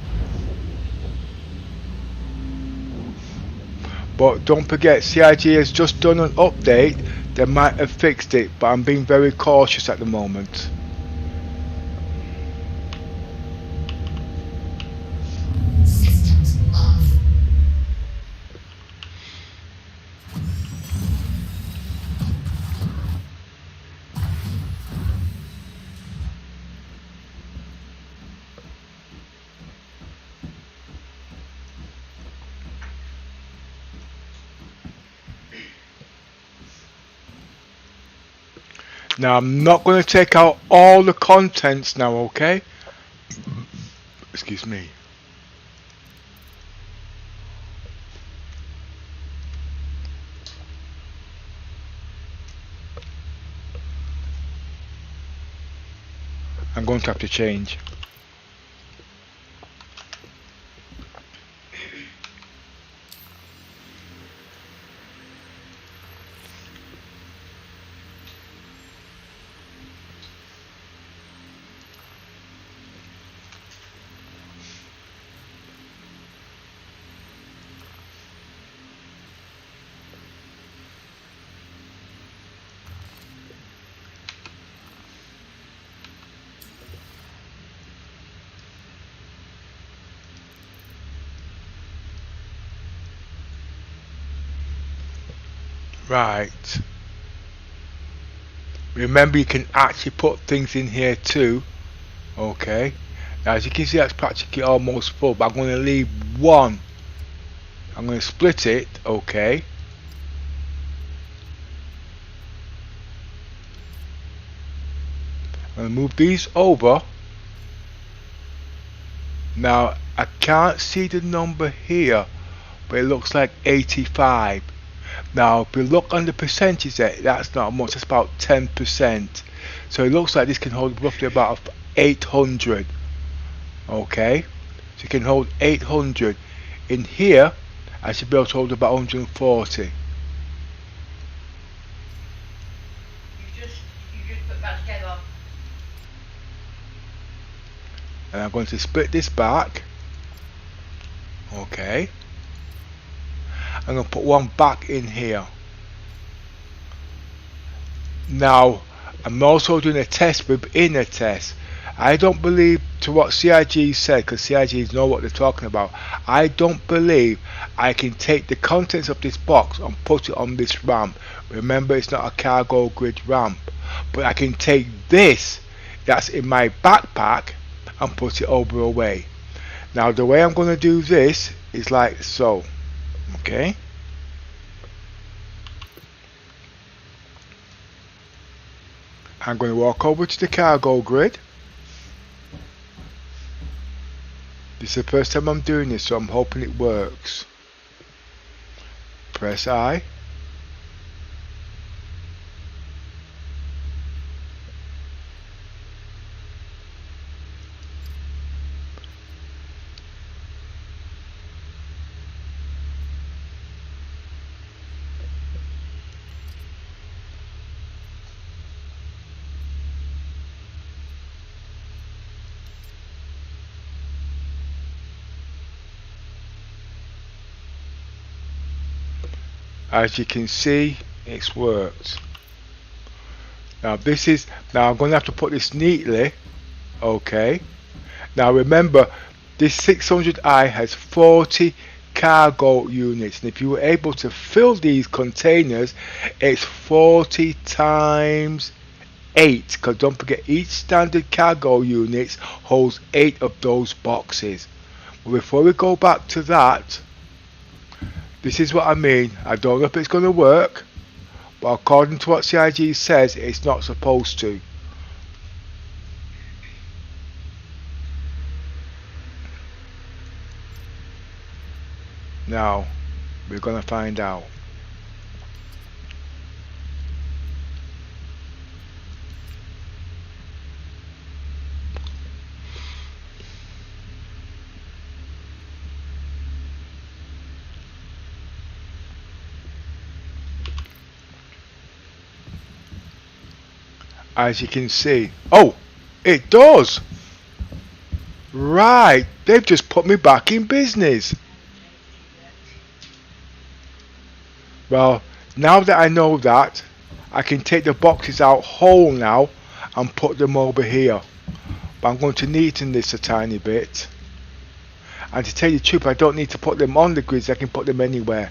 [SPEAKER 1] But don't forget, CIG has just done an update. They might have fixed it, but I'm being very cautious at the moment.
[SPEAKER 4] Systems off.
[SPEAKER 1] Now I'm not going to take out all the contents now, okay? Excuse me. I'm going to have to change. Right. Remember, you can actually put things in here too. Okay. Now, as you can see, that's practically almost full, but I'm going to leave one. I'm going to split it. Okay. I'm going to move these over. Now, I can't see the number here, but it looks like 85. Now, if we look on the percentage there, that's not much, that's about 10%. So it looks like this can hold roughly about 800. Okay, so you can hold 800. In here, I should be able to hold about 140.
[SPEAKER 5] You just put that together.
[SPEAKER 1] And I'm going to split this back. Okay. I'm going to put one back in here. Now, I'm also doing a test within a test. I don't believe to what CIG said, because CIG know what they're talking about. I don't believe I can take the contents of this box and put it on this ramp. Remember, it's not a cargo grid ramp. But I can take this that's in my backpack and put it over away. Now, the way I'm going to do this is like so. Okay. I'm going to walk over to the cargo grid. This is the first time I'm doing this, so I'm hoping it works. Press I. As you can see, it's worked. Now I'm going to have to put this neatly. Okay. Now remember, this 600i has 40 cargo units, and if you were able to fill these containers, it's 40 times 8, because don't forget, each standard cargo unit holds 8 of those boxes. But before we go back to that, this is what I mean. I don't know if it's going to work, but according to what CIG says, it's not supposed to. Now, we're going to find out. As you can see, oh, it does. Right, they've just put me back in business. Well, now that I know that, I can take the boxes out whole now and put them over here. But I'm going to neaten this a tiny bit. And to tell you the truth, I don't need to put them on the grids, I can put them anywhere.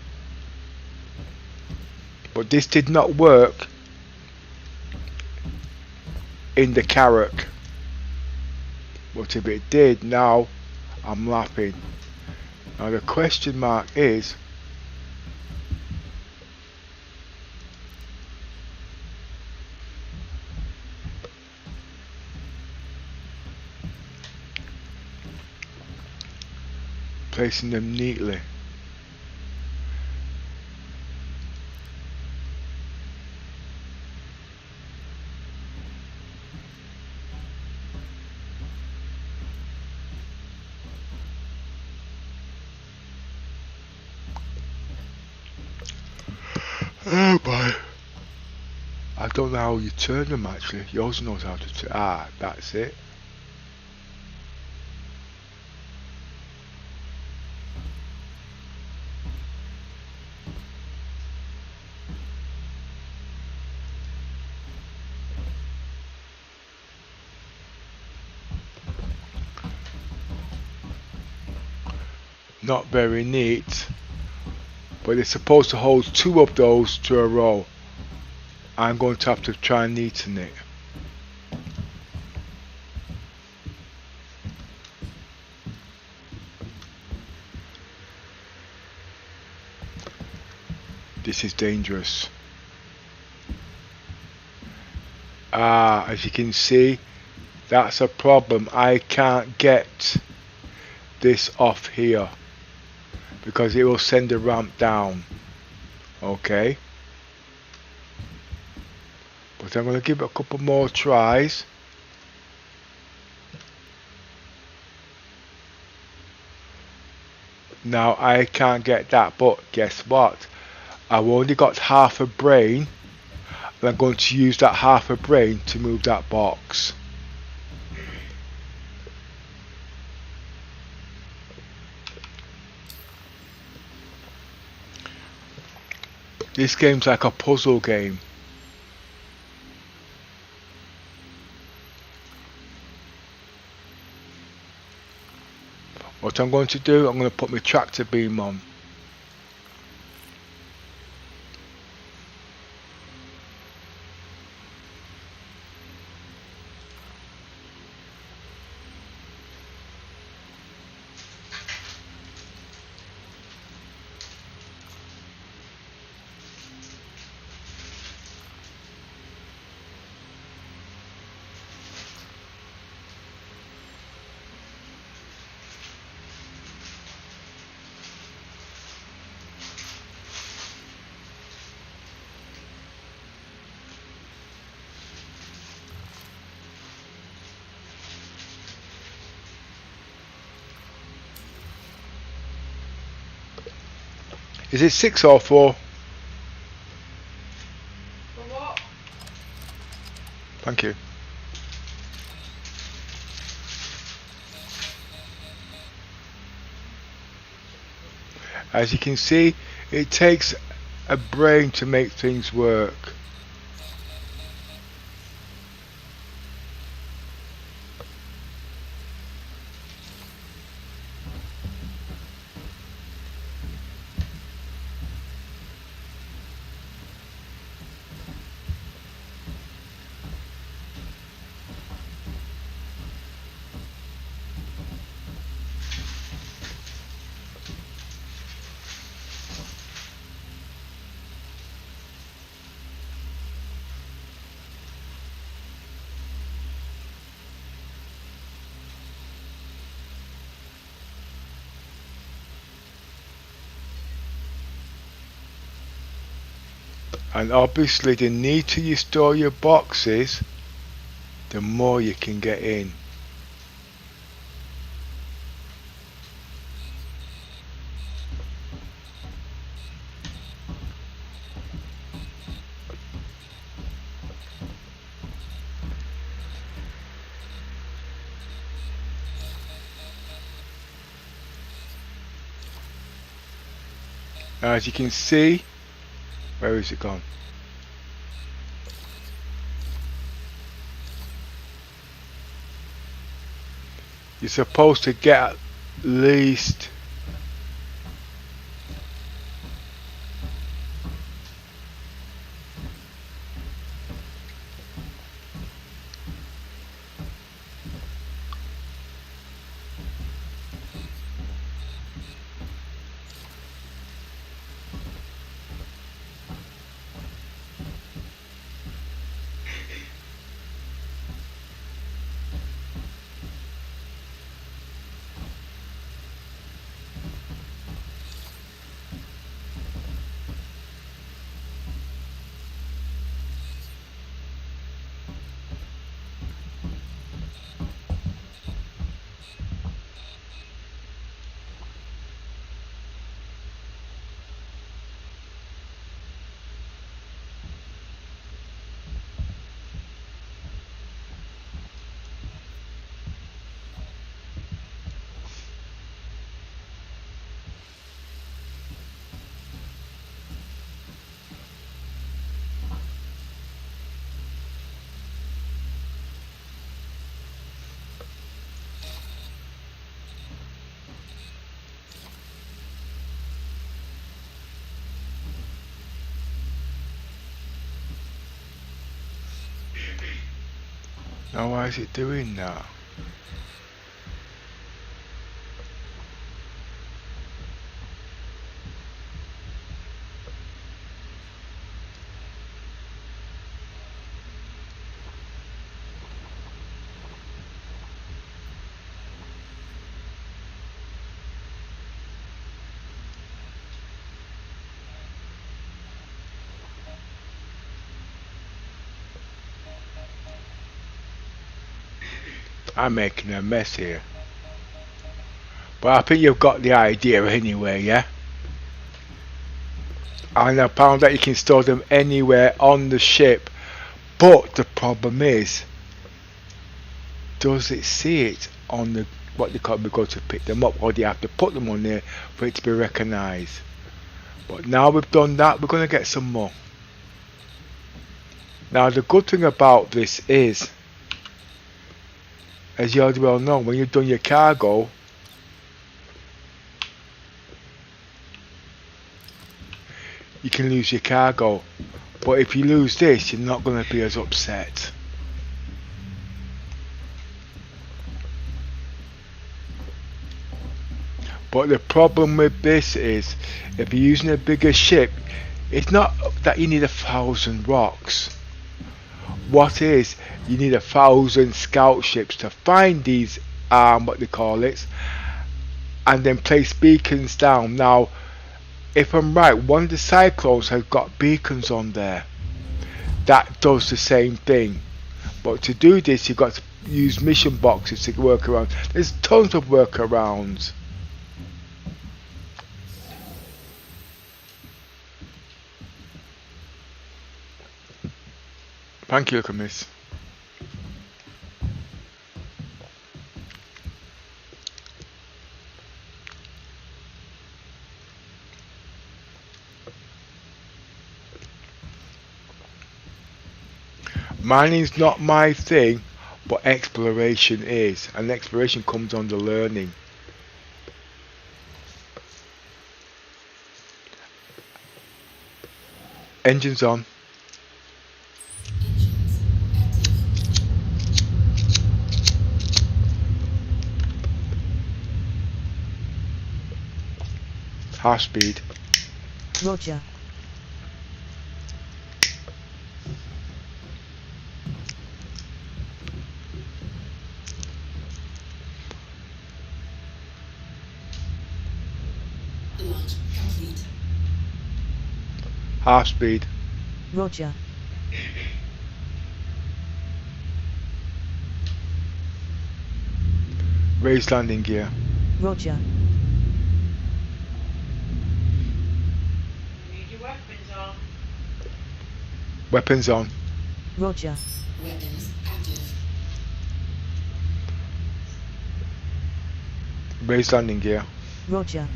[SPEAKER 1] But this did not work in the Carrack. But if it did, now I'm laughing. Now the question mark is, placing them neatly. Oh boy. I don't know how you turn them actually. Yours knows how to turn. Ah, that's it. Not very neat, but it's supposed to hold 2 of those to a row. I'm going to have to try and neaten it. This is dangerous. As you can see, that's a problem. I can't get this off here because it will send the ramp down. Okay, but I'm going to give it a couple more tries. Now I can't get that, but guess what? I've only got half a brain, and I'm going to use that half a brain to move that box. This game's like a puzzle game. What I'm going to do, I'm going to put my tractor beam on. Is it 6 or 4?
[SPEAKER 5] For what?
[SPEAKER 1] Thank you. As you can see, it takes a brain to make things work. And obviously the neater you store your boxes, the more you can get in. Now, as you can see, where is it gone? You're supposed to get at least now why is it doing that? I'm making a mess here. But I think you've got the idea anyway, yeah? And I found that you can store them anywhere on the ship. But the problem is, does it see it on the what they call we go to pick them up, or do you have to put them on there for it to be recognised? But now we've done that, we're going to get some more. Now the good thing about this is, as you already well know, when you've done your cargo, you can lose your cargo. But if you lose this, you're not going to be as upset. But the problem with this is, if you're using a bigger ship, it's not that you need 1,000 rocks. What is, you need 1,000 scout ships to find these, what they call it, and then place beacons down. Now, if I'm right, one of the cyclones has got beacons on there. That does the same thing. But to do this, you've got to use mission boxes to work around. There's tons of workarounds. Thank you, Miss. Mining's not my thing, but exploration is, and exploration comes under learning. Engines on.
[SPEAKER 4] Engines active.
[SPEAKER 1] Half speed.
[SPEAKER 2] Roger.
[SPEAKER 4] Launch complete.
[SPEAKER 1] Half speed.
[SPEAKER 2] Roger.
[SPEAKER 1] Raised landing gear.
[SPEAKER 2] Roger.
[SPEAKER 5] Need your weapons on.
[SPEAKER 1] Weapons on.
[SPEAKER 2] Roger.
[SPEAKER 4] Weapons active.
[SPEAKER 1] Raised landing gear.
[SPEAKER 2] Roger.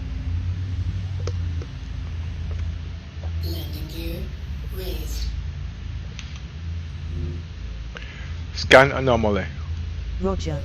[SPEAKER 4] Landing gear raised.
[SPEAKER 1] Scan anomaly.
[SPEAKER 2] Roger.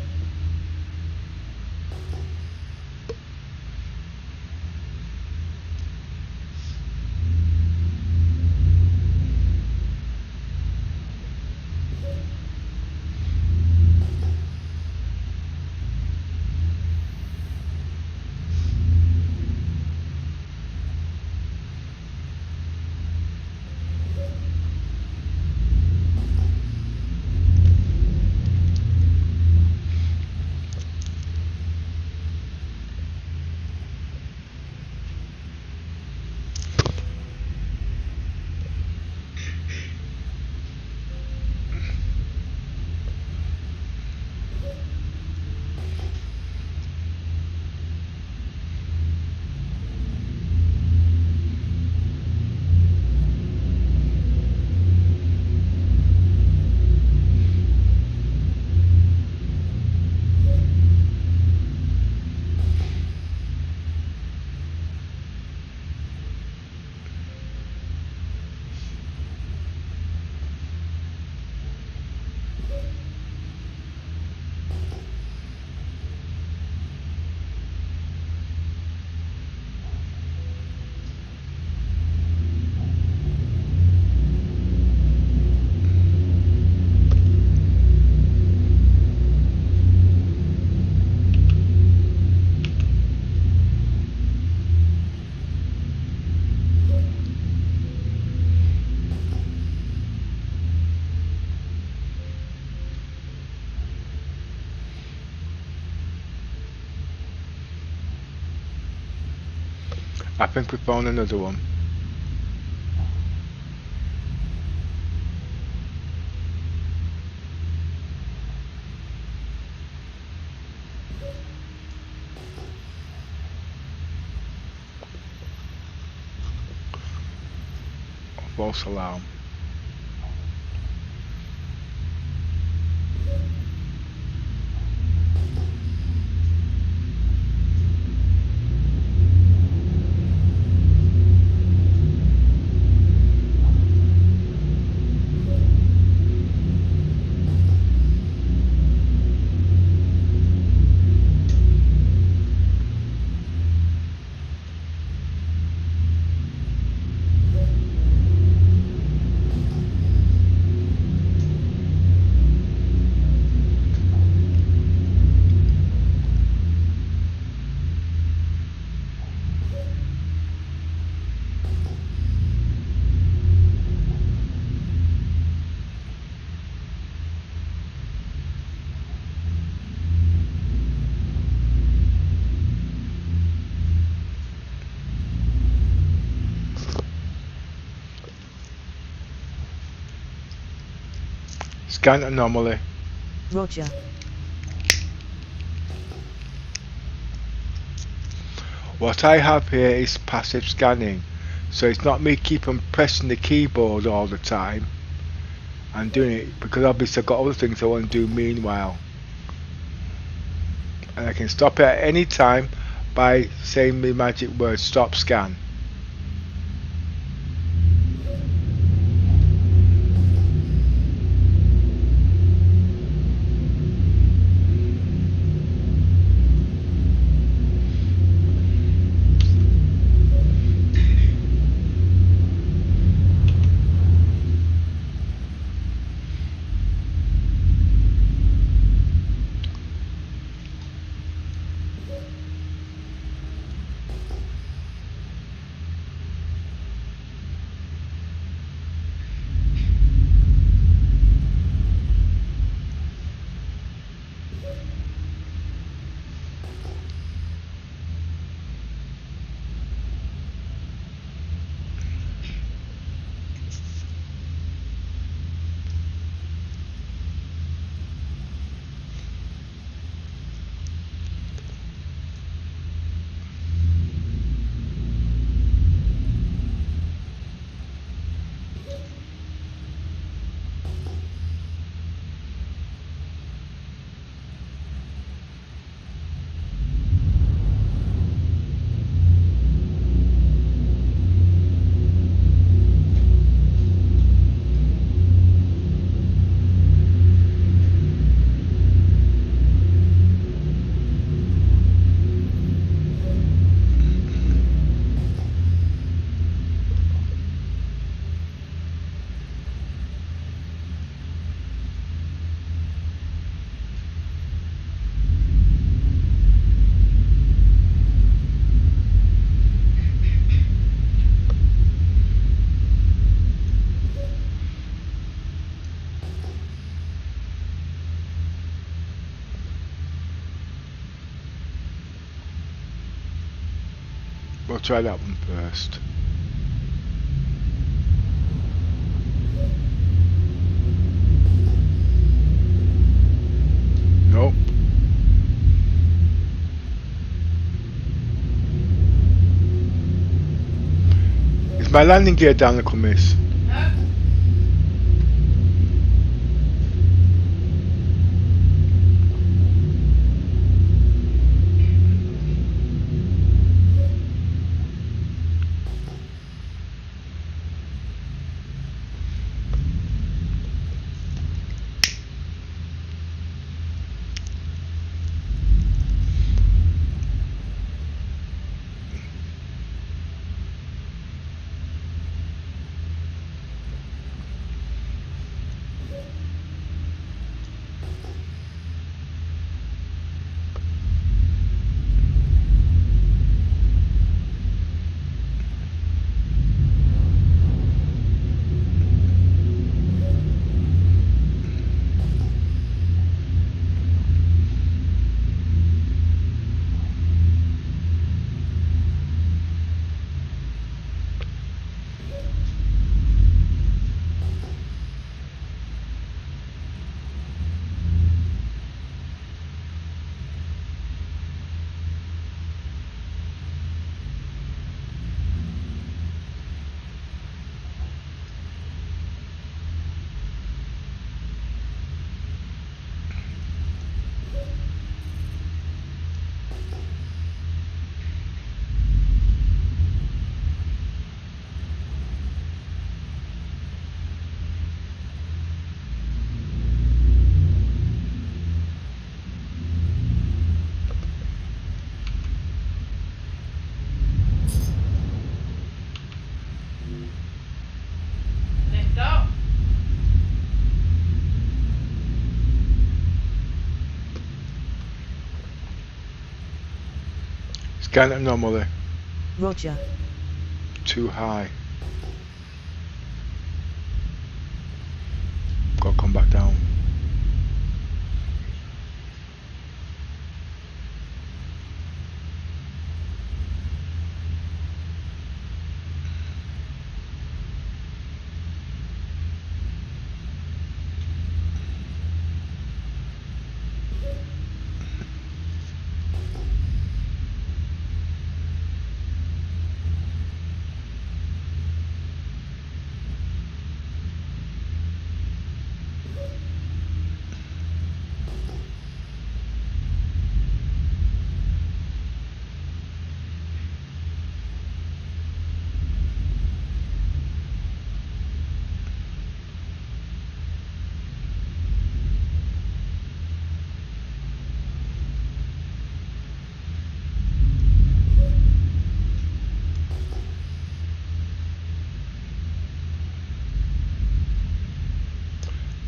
[SPEAKER 1] I think we found another one. False alarm. Scan anomaly.
[SPEAKER 2] Roger.
[SPEAKER 1] What I have here is passive scanning, so it's not me keeping pressing the keyboard all the time. I'm doing it because obviously I've got other things I want to do meanwhile, and I can stop it at any time by saying the magic word stop scan. I'll try that one first. Nope. Is my landing gear down, little miss?
[SPEAKER 5] No. Lift up.
[SPEAKER 1] Scan anomaly.
[SPEAKER 2] Roger.
[SPEAKER 1] Too high. Gotta come back down.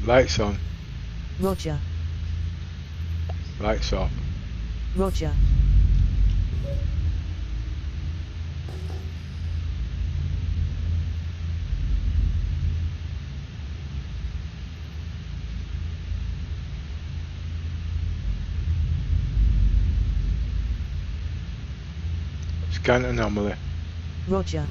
[SPEAKER 1] Lights on.
[SPEAKER 2] Roger.
[SPEAKER 1] Lights off.
[SPEAKER 2] Roger.
[SPEAKER 1] Scan anomaly.
[SPEAKER 2] Roger.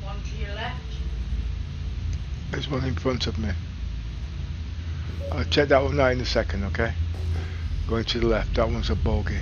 [SPEAKER 5] One to your left.
[SPEAKER 1] There's one in front of me. I'll check that one out in a second, okay? Going to the left, that one's a bogey.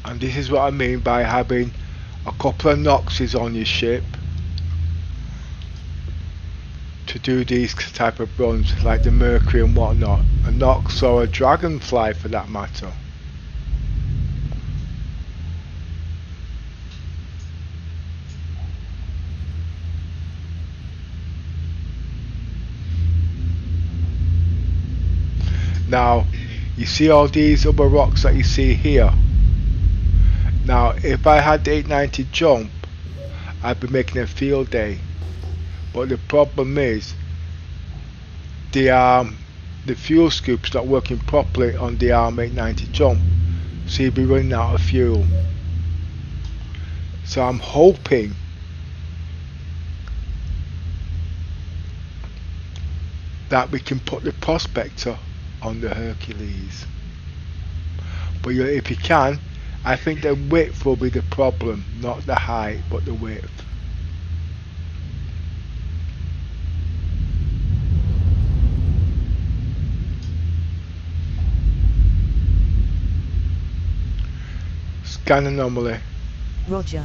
[SPEAKER 1] And this is what I mean by having a couple of Noxes on your ship to do these type of runs, like the Mercury and whatnot. A Nox or a Dragonfly for that matter. Now, you see all these other rocks that you see here? Now, if I had the 890 jump, I'd be making a field day. But the problem is, the fuel scoop's not working properly on the 890 jump, so you'll be running out of fuel. So I'm hoping that we can put the Prospector on the Hercules. But if you can, I think the width will be the problem, not the height, but the width. Scan anomaly.
[SPEAKER 2] Roger.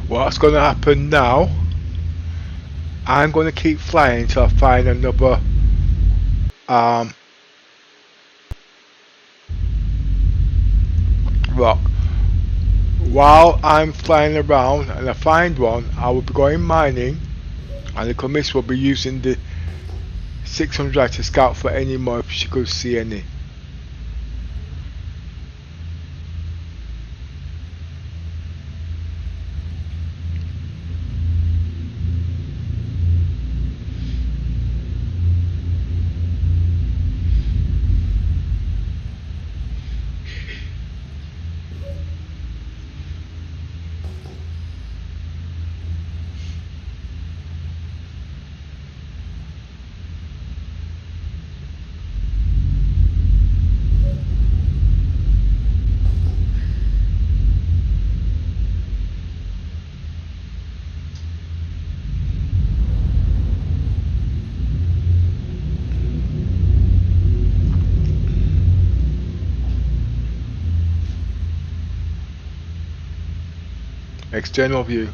[SPEAKER 1] What's going to happen now? I'm going to keep flying until I find another rock. While I'm flying around and I find one, I will be going mining, and the commiss will be using the 600 to scout for any more if she could see any. External view.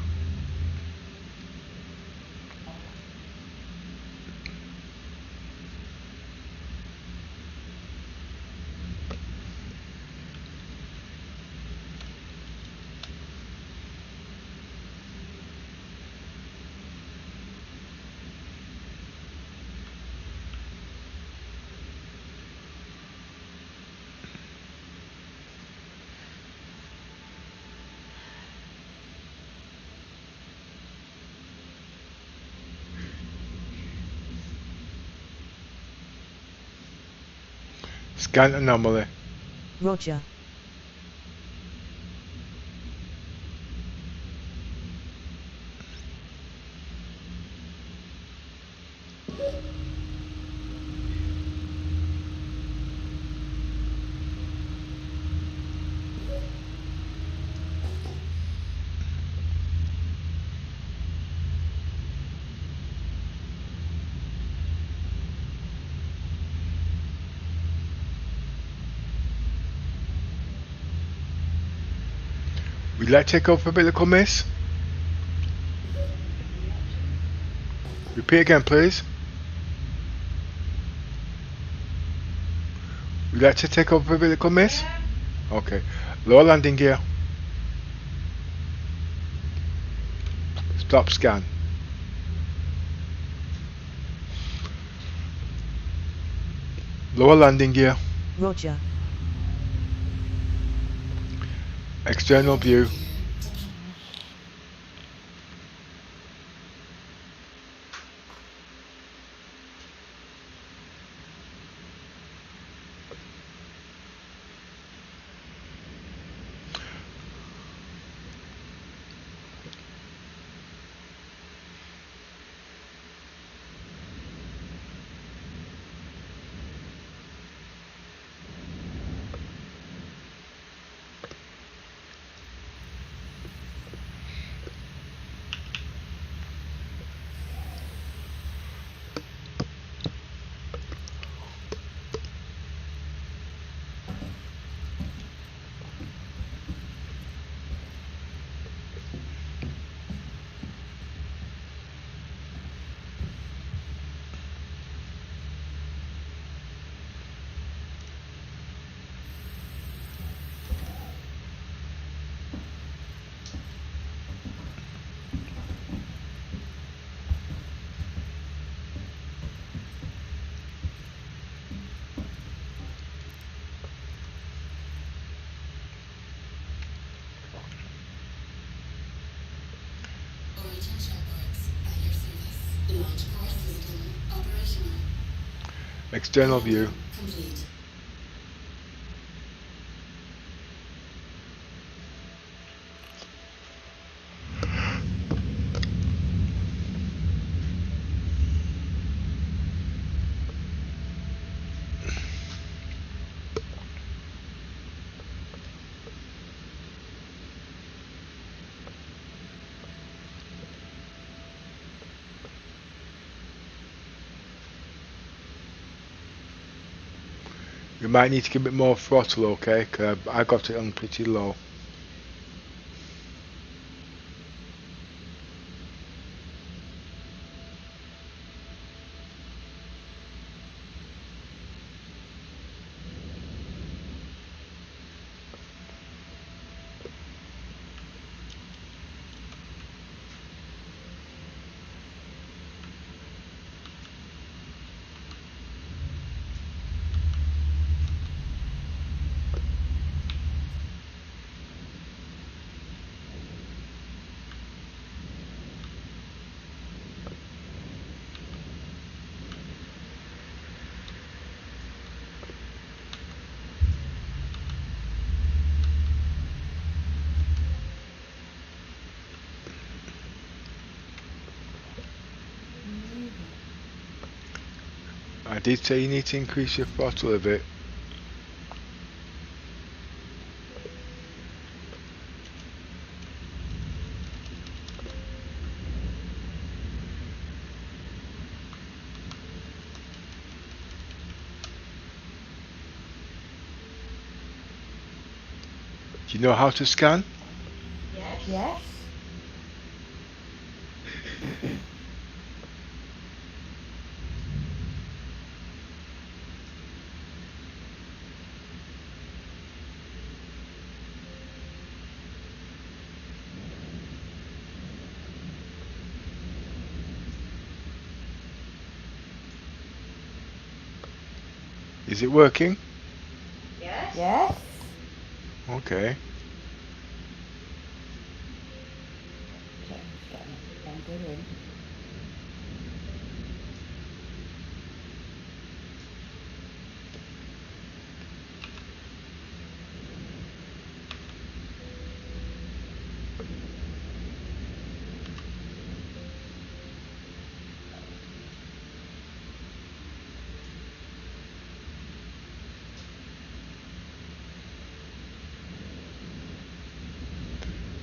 [SPEAKER 1] Scan anomaly.
[SPEAKER 2] Roger.
[SPEAKER 1] Would you like to take over vertical miss? Repeat again, please. Would you like to take over vertical miss? Okay. Lower landing gear. Stop scan. Lower landing gear.
[SPEAKER 2] Roger.
[SPEAKER 1] External view.
[SPEAKER 4] Origin shutbox at your service. Launch core system operational.
[SPEAKER 1] External view.
[SPEAKER 4] Complete.
[SPEAKER 1] You might need to give it more throttle, okay? Because I got it on pretty low. I did say you need to increase your throttle a bit. Do you know how to scan?
[SPEAKER 3] Yes.
[SPEAKER 1] Is it working?
[SPEAKER 5] Yes?
[SPEAKER 3] Yes.
[SPEAKER 1] Okay.
[SPEAKER 3] Okay, just getting it rendered in.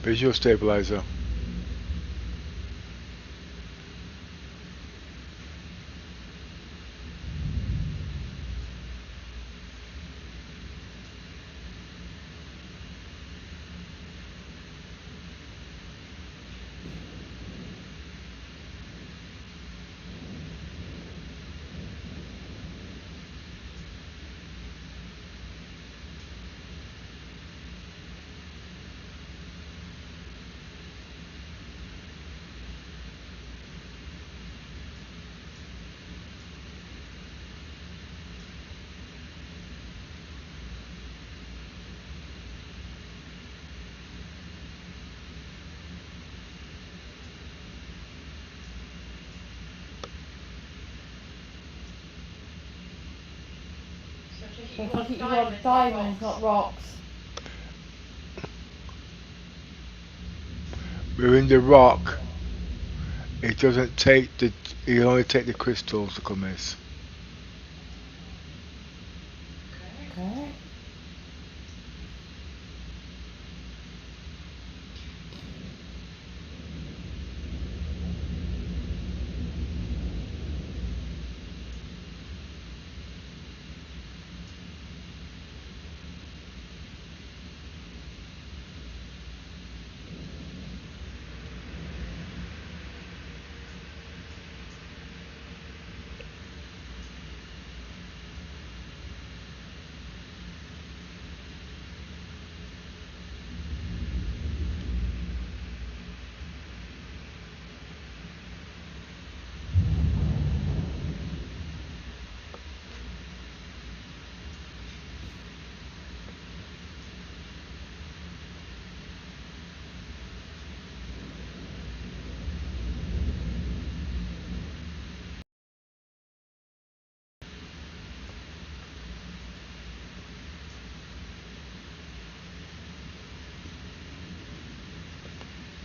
[SPEAKER 1] Visual stabilizer.
[SPEAKER 5] So I take
[SPEAKER 3] So I
[SPEAKER 5] it
[SPEAKER 3] think
[SPEAKER 5] you
[SPEAKER 3] you
[SPEAKER 5] want
[SPEAKER 3] want
[SPEAKER 5] diamonds,
[SPEAKER 3] diamonds, not rocks.
[SPEAKER 1] We're in the rock. It doesn't take the. You only take the crystals to come in.
[SPEAKER 5] Okay.
[SPEAKER 3] Okay.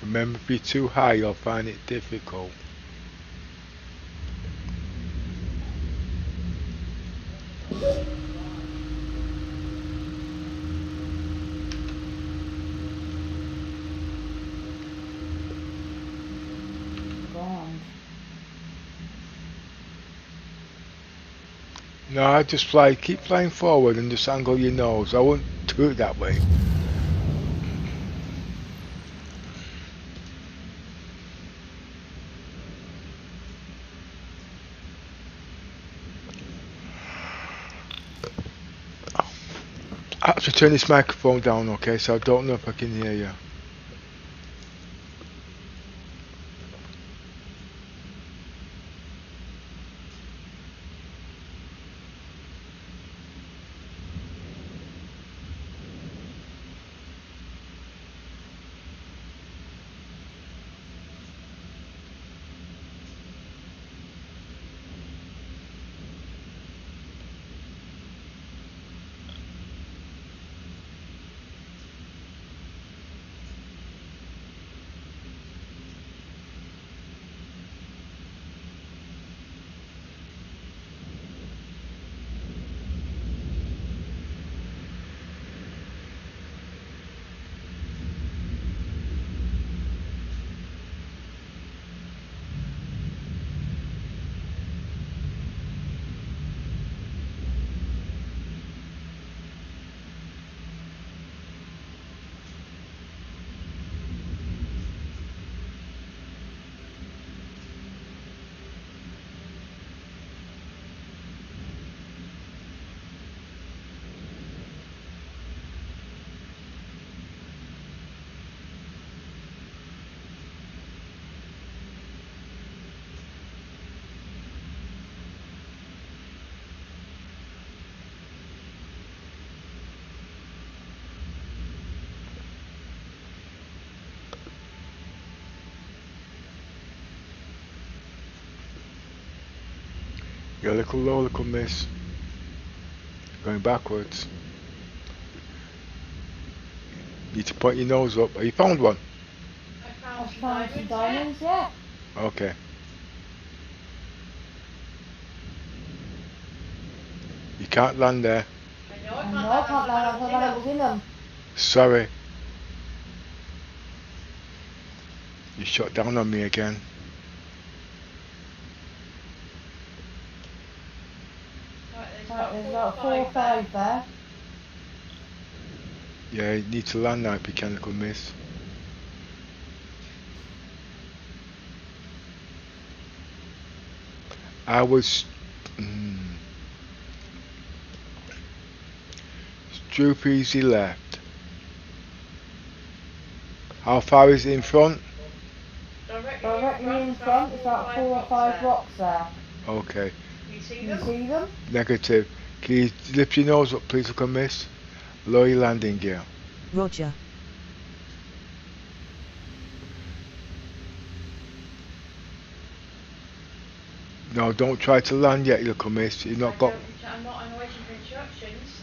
[SPEAKER 1] Remember, if you're too high, you'll find it difficult.
[SPEAKER 3] Ground.
[SPEAKER 1] No, I just fly. Keep flying forward and just angle your nose. I won't do it that way. I have to turn this microphone down, okay? So I don't know if I can hear you. You're a little low, little miss. Going backwards. Need to point your nose up. Have you found one?
[SPEAKER 5] I
[SPEAKER 3] I've
[SPEAKER 5] found
[SPEAKER 3] found some diamonds, yeah.
[SPEAKER 1] Okay. You can't land there.
[SPEAKER 5] I know I
[SPEAKER 3] I
[SPEAKER 5] can't
[SPEAKER 3] know I
[SPEAKER 5] land.
[SPEAKER 3] can't land, I thought I was in them.
[SPEAKER 1] Sorry. You shot down on me again.
[SPEAKER 3] Right, there's about 4 or 5 there.
[SPEAKER 1] Yeah, you need to land now, mechanical miss. I was droop easy left. How far is it in front?
[SPEAKER 3] Directly in front, there's about 4 or 5 rocks there.
[SPEAKER 1] Okay.
[SPEAKER 5] You see
[SPEAKER 3] Can you
[SPEAKER 5] them?
[SPEAKER 3] see them?
[SPEAKER 1] Negative. Can you lift your nose up, please, little miss? Lower your landing gear.
[SPEAKER 2] Roger.
[SPEAKER 1] No, don't try to land yet, little miss. You've not got.
[SPEAKER 5] I'm not. I'm waiting for instructions.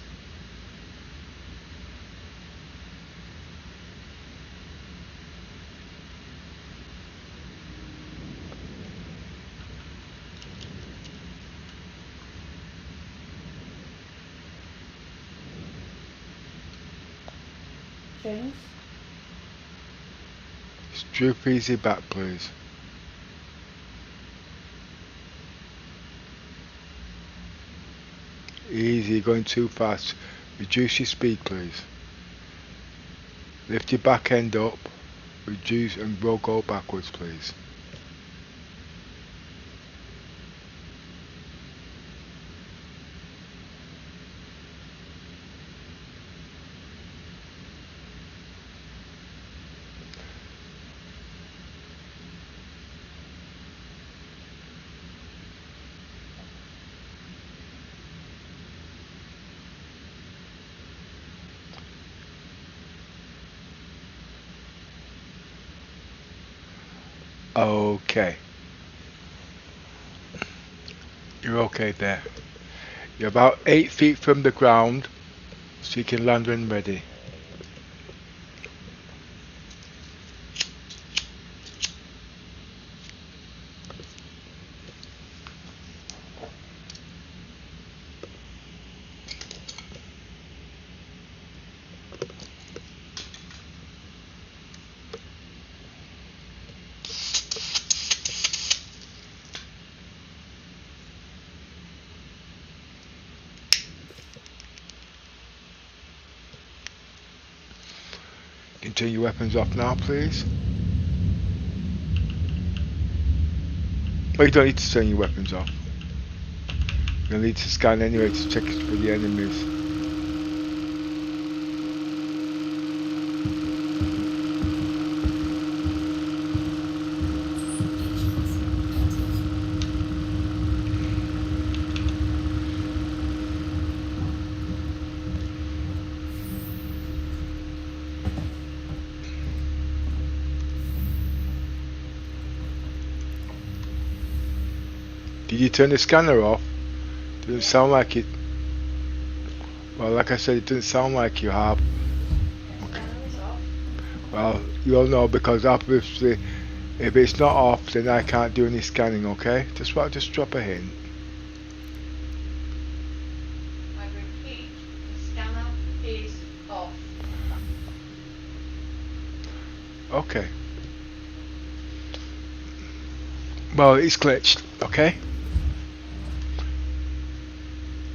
[SPEAKER 3] Chins.
[SPEAKER 1] Droop easy back, please. Easy, you're going too fast. Reduce your speed, please. Lift your back end up. Reduce and we'll go backwards, please. Okay. You're okay there. You're about 8 feet from the ground, so you can land when ready. You can turn your weapons off now, please. Well, you don't need to turn your weapons off. You'll need to scan anyway to check for the enemies. Did you turn the scanner off? Doesn't sound like it. Well, like I said, it doesn't sound like you have. Okay. Well, you'll know because obviously, if it's not off, then I can't do any scanning. Okay? Just drop a hint.
[SPEAKER 5] I repeat, the scanner is off.
[SPEAKER 1] Okay. Well, it's glitched. Okay.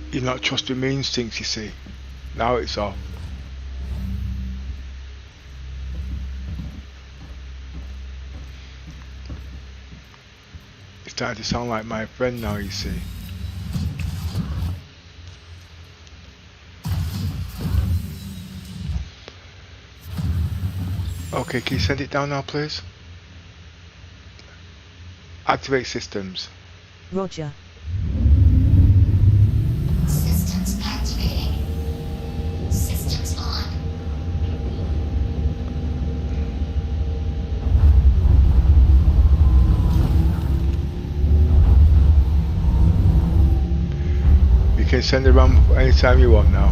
[SPEAKER 1] You're not trusting my instincts, you see. Now it's off. It's starting to sound like my friend now, you see. Okay, can you send it down now, please? Activate systems.
[SPEAKER 2] Roger.
[SPEAKER 4] Systems activating. Systems on.
[SPEAKER 1] send it around anytime you want now.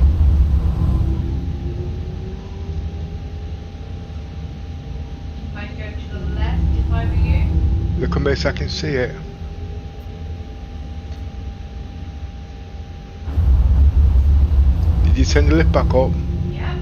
[SPEAKER 5] I'd go to the left if I were you.
[SPEAKER 1] Look on this, I can see it. Did you send the lift back up?
[SPEAKER 5] Yeah.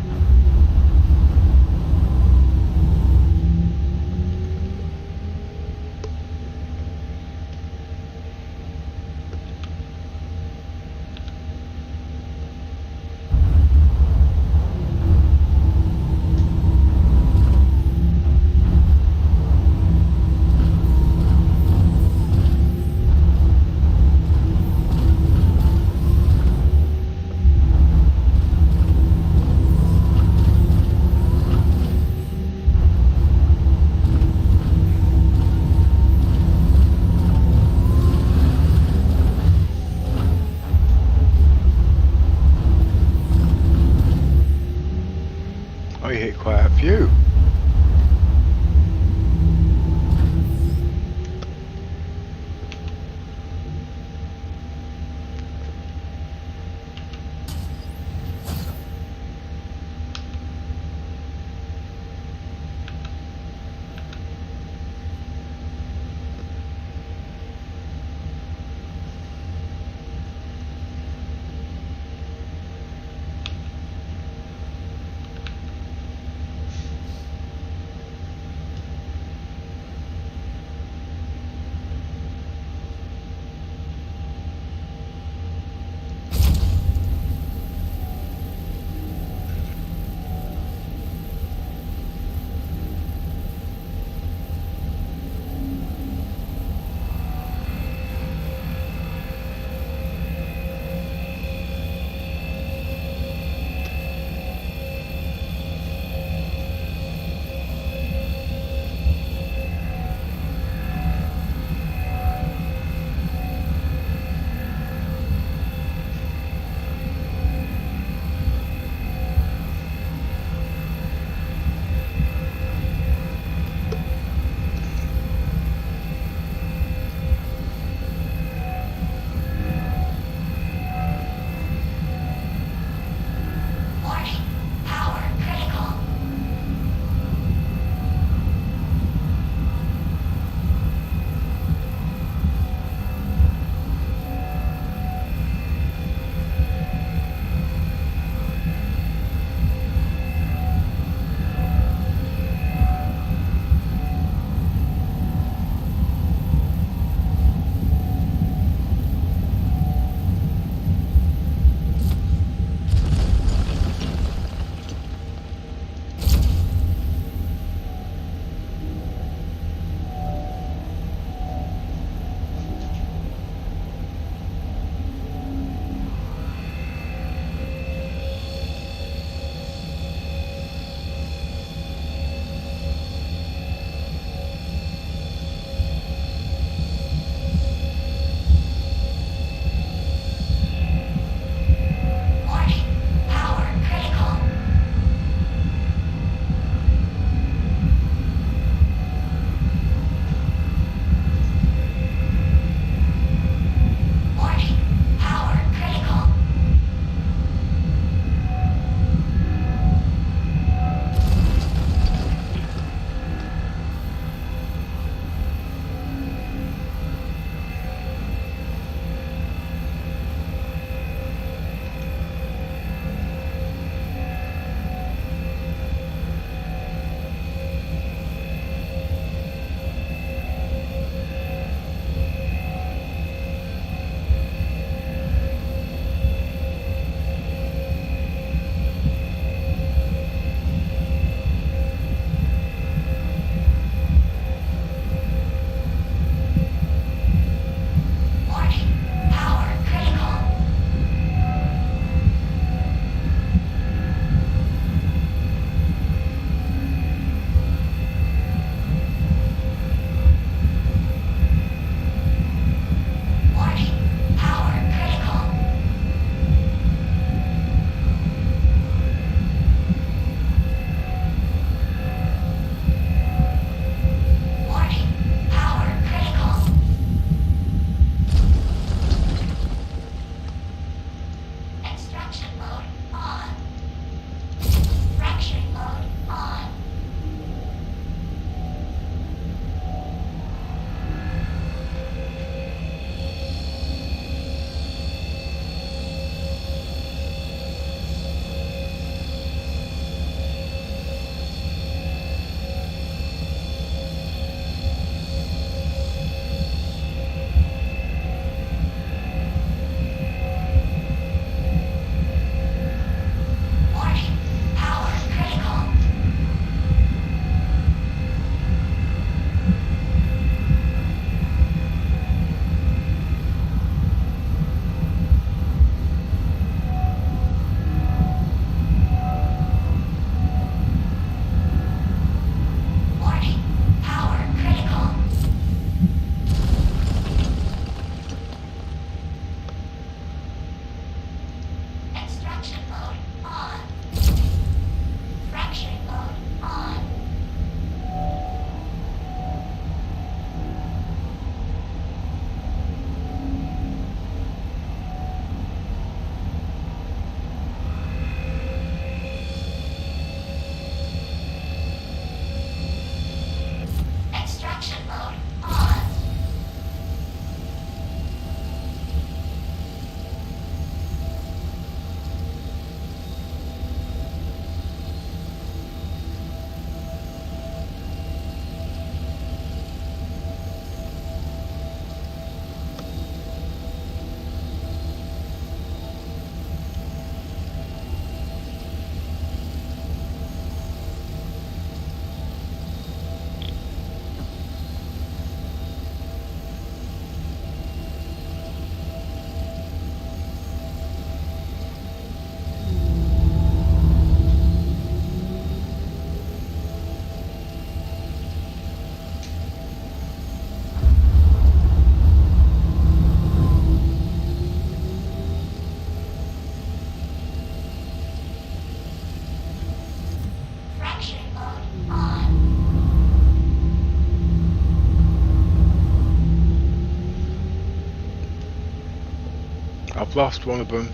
[SPEAKER 1] I've lost one of them.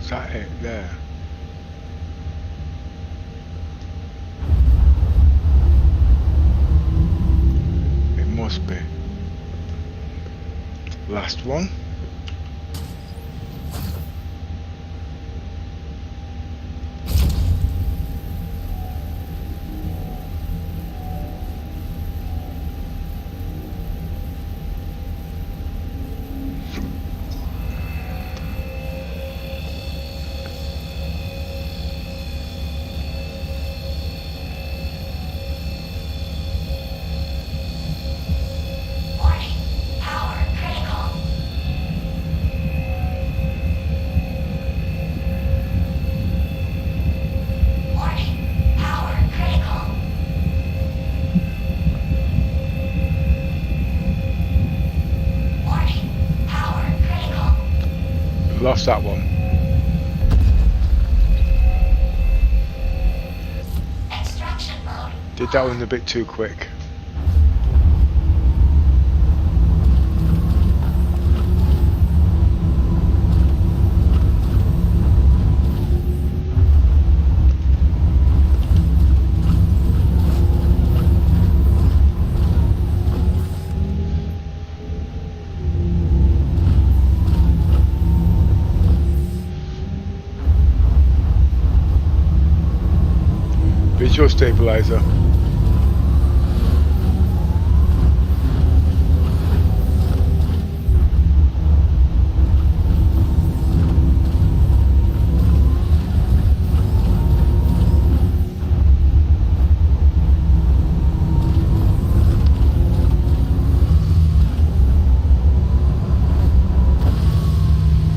[SPEAKER 1] Is that it there? It must be. Last one.
[SPEAKER 4] Warning. Power critical. Warning. Power critical. Warning. Power critical.
[SPEAKER 1] Lost that one.
[SPEAKER 4] Extraction mode.
[SPEAKER 1] Did that one a bit too quick. Visual stabilizer.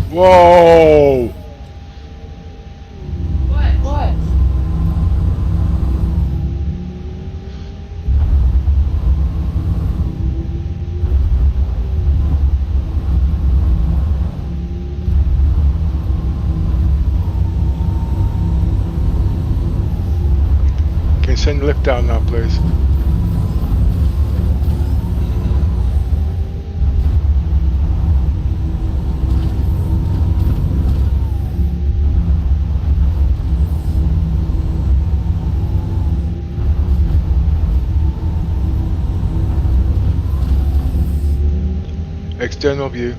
[SPEAKER 1] Whoa!
[SPEAKER 5] What?
[SPEAKER 1] Can you send the lift down now, please? External view.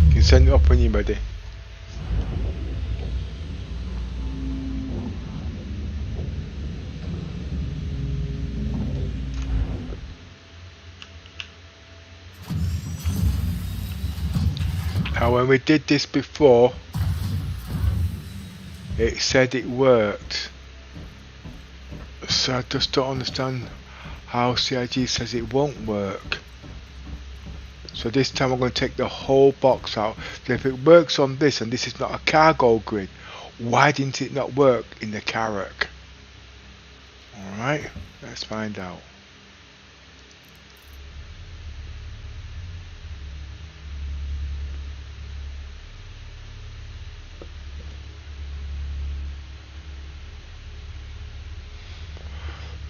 [SPEAKER 1] You can send it up when you're ready. Now when we did this before, it said it worked. So I just don't understand how CIG says it won't work. So this time I'm going to take the whole box out. So if it works on this and this is not a cargo grid, why didn't it not work in the Carrack? Alright, let's find out.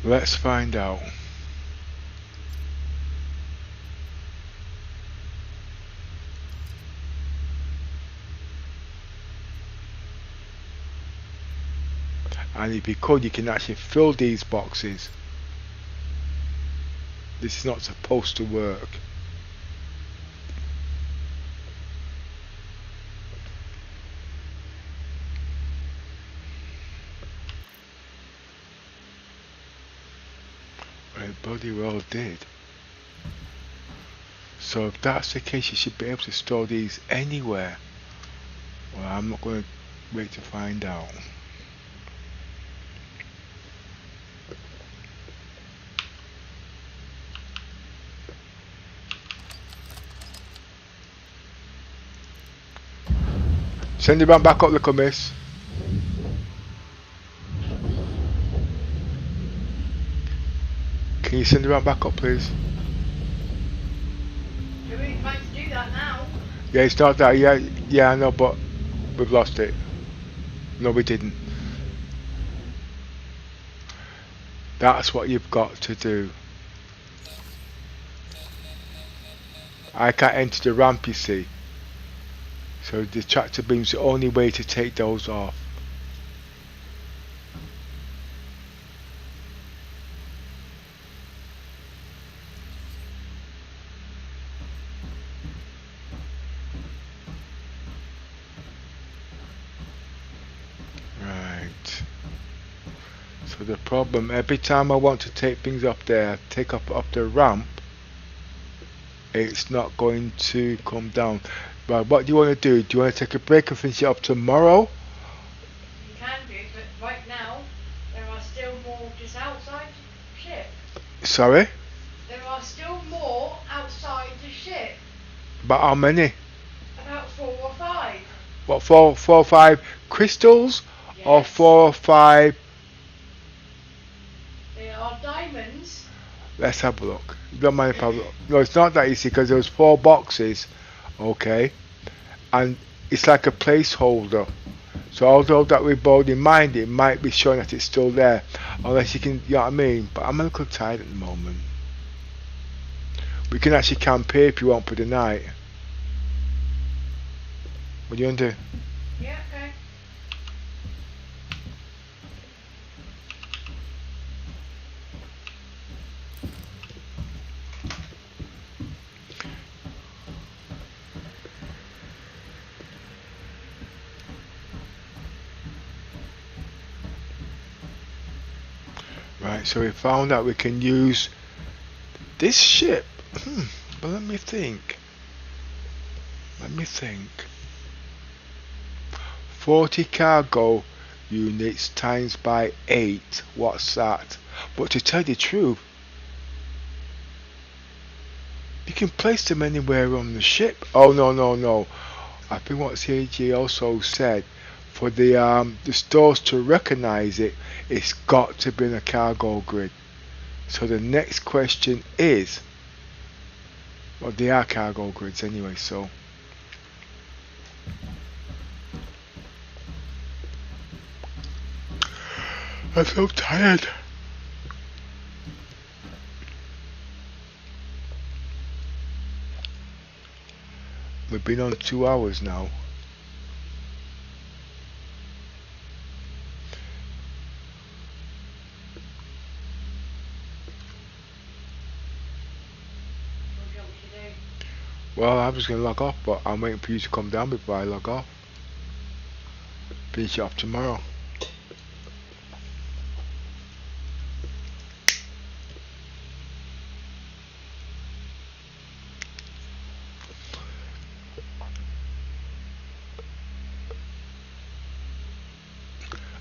[SPEAKER 1] Let's find out. and if you could, you can actually fill these boxes. This is not supposed to work. It bloody well did. So if that's the case, you should be able to store these anywhere. Well, I'm not going to wait to find out. Send it back up, little miss. Can you send it back up, please?
[SPEAKER 5] You're really trying to do that now.
[SPEAKER 1] Yeah, it's not that. Yeah, I know, but we've lost it. No, we didn't. That's what you've got to do. I can't enter the ramp, you see. So the tractor beam's the only way to take those off. Right. So the problem, every time I want to take things up there, take up the ramp, it's not going to come down. But what do you want to do? Do you want to take a break and finish it up tomorrow?
[SPEAKER 5] You can do, but right now there are still more just outside the ship.
[SPEAKER 1] Sorry?
[SPEAKER 5] There are still more outside the ship.
[SPEAKER 1] But how many?
[SPEAKER 5] About 4 or 5.
[SPEAKER 1] What, 4 or 5 crystals? Or
[SPEAKER 5] Yes.
[SPEAKER 1] 4 or 5?
[SPEAKER 5] They are diamonds.
[SPEAKER 1] Let's have a look. You don't mind if I look? No, it's not that easy because there was 4 boxes. Okay. And it's like a placeholder. So although that we both in mind, it might be showing that it's still there. Unless you can, you know what I mean? But I'm a little tired at the moment. We can actually camp here if you want for the night. What do you want to do?
[SPEAKER 5] Yeah, okay.
[SPEAKER 1] Right, so we found that we can use this ship. But let me think. 40 cargo units times by 8. What's that? But to tell you the truth, you can place them anywhere on the ship. Oh no. I think what CG also said, for the stores to recognize it, it's got to be in a cargo grid. So the next question is, well, they are cargo grids anyway, so I'm so tired. We've been on 2 hours now. Well, I was going to log off, but I'm waiting for you to come down before I log off. Finish it off tomorrow.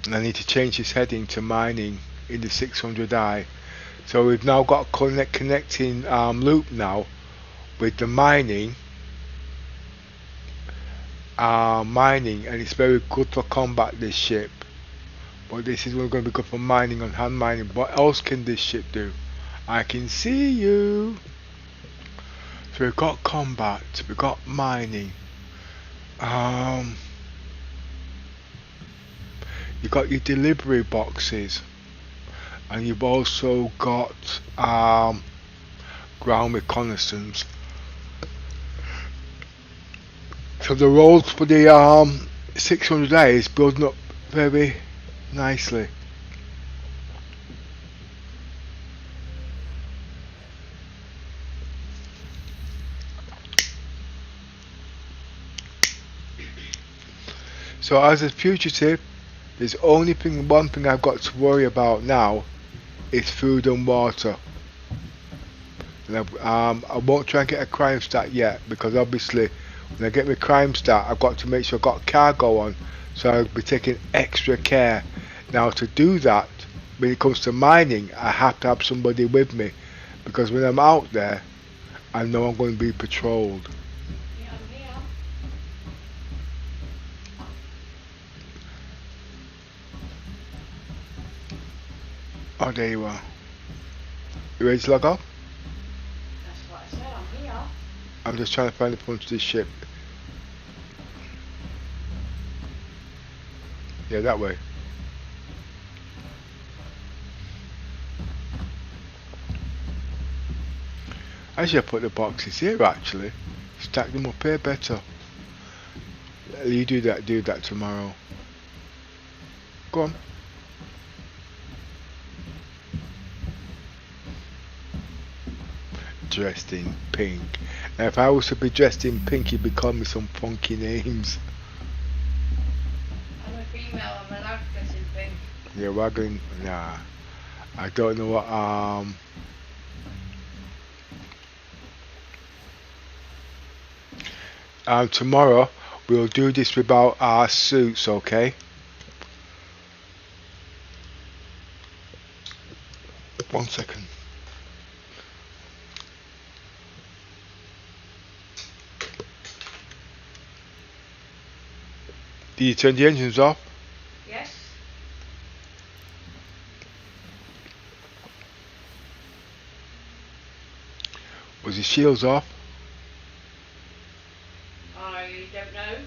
[SPEAKER 1] And I need to change this heading to mining in the 600i. So we've now got a connecting loop now with the mining, and it's very good for combat, this ship. But this is going to be good for mining and hand mining. What else can this ship do? I can see you. So we've got combat, we've got mining. You've got your delivery boxes, and you've also got ground reconnaissance. So the roads for the 600A is building up very nicely. So as a fugitive, there's only one thing I've got to worry about now is food and water. And I won't try and get a crime stat yet, because obviously when I get my crime stat I've got to make sure I've got cargo on, so I'll be taking extra care. Now to do that, when it comes to mining, I have to have somebody with me, because when I'm out there I know I'm going to be patrolled.
[SPEAKER 5] Yeah, I'm here.
[SPEAKER 1] Oh, there you are. You ready to log off?
[SPEAKER 5] That's what I said, I'm here.
[SPEAKER 1] I'm just trying to find the front of this ship. Yeah, that way. I should put the boxes here actually. Stack them up here better. You do that tomorrow. Go on. Dressed in pink. Now if I was to be dressed in pink, you'd be calling me some funky names.
[SPEAKER 5] I'm a female, I'm allowed to dress in pink.
[SPEAKER 1] Yeah, wagon. Nah. I don't know what tomorrow we'll do this without our suits, okay? One second. Did you turn the engines off?
[SPEAKER 5] Yes?
[SPEAKER 1] Was the shields off?
[SPEAKER 5] I don't know.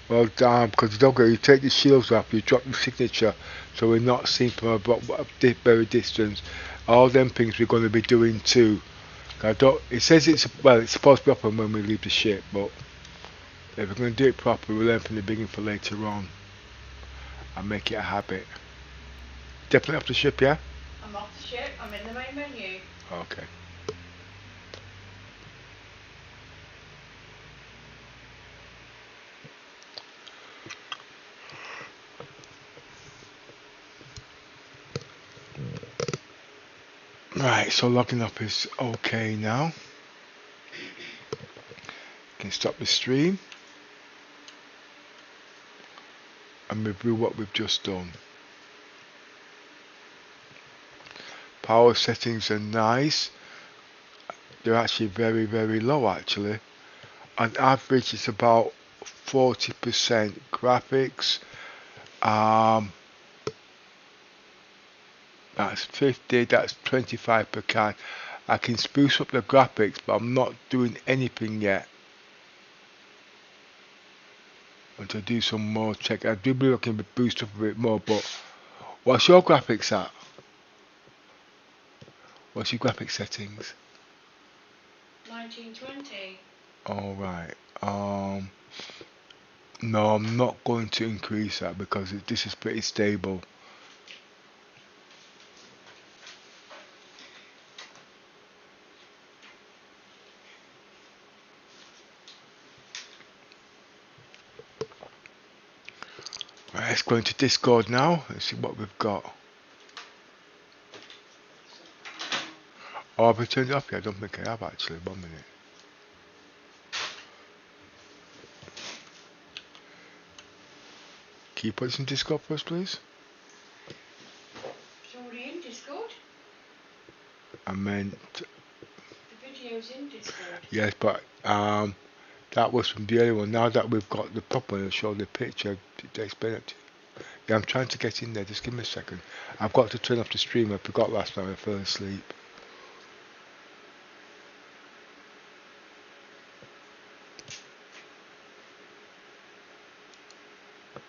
[SPEAKER 1] Well, because you take the shields off, you drop the signature, so we're not seen from a very distance. All them things we're going to be doing too. It says it's supposed to be open when we leave the ship, but if we're going to do it properly, we'll learn from the beginning for later on and make it a habit. Definitely off the ship, yeah?
[SPEAKER 5] I'm off the ship, I'm in the main menu.
[SPEAKER 1] Okay. Right, so logging up is okay now. Can stop the stream and review what we've just done. Power settings are nice. They're actually very, very low actually. On average it's about 40% graphics. That's 50, that's 25 per can. I can spruce up the graphics, but I'm not doing anything yet. Until I do some more check. I do believe I can boost up a bit more, but what's your graphics at? What's your graphic settings?
[SPEAKER 5] 1920.
[SPEAKER 1] Alright. No, I'm not going to increase that because this is pretty stable. Right, let's go into Discord now. Let's see what we've got. Oh, have I turned it off? Yeah, I don't think I have actually. 1 minute. Can you put this in Discord for us, please?
[SPEAKER 5] It's already in Discord.
[SPEAKER 1] I meant.
[SPEAKER 5] The video's in Discord.
[SPEAKER 1] Yes, but that was from the earlier one. Now that we've got the proper one, I'll show the picture to explain it to you. Yeah, I'm trying to get in there. Just give me a second. I've got to turn off the stream. I forgot last night. I fell asleep.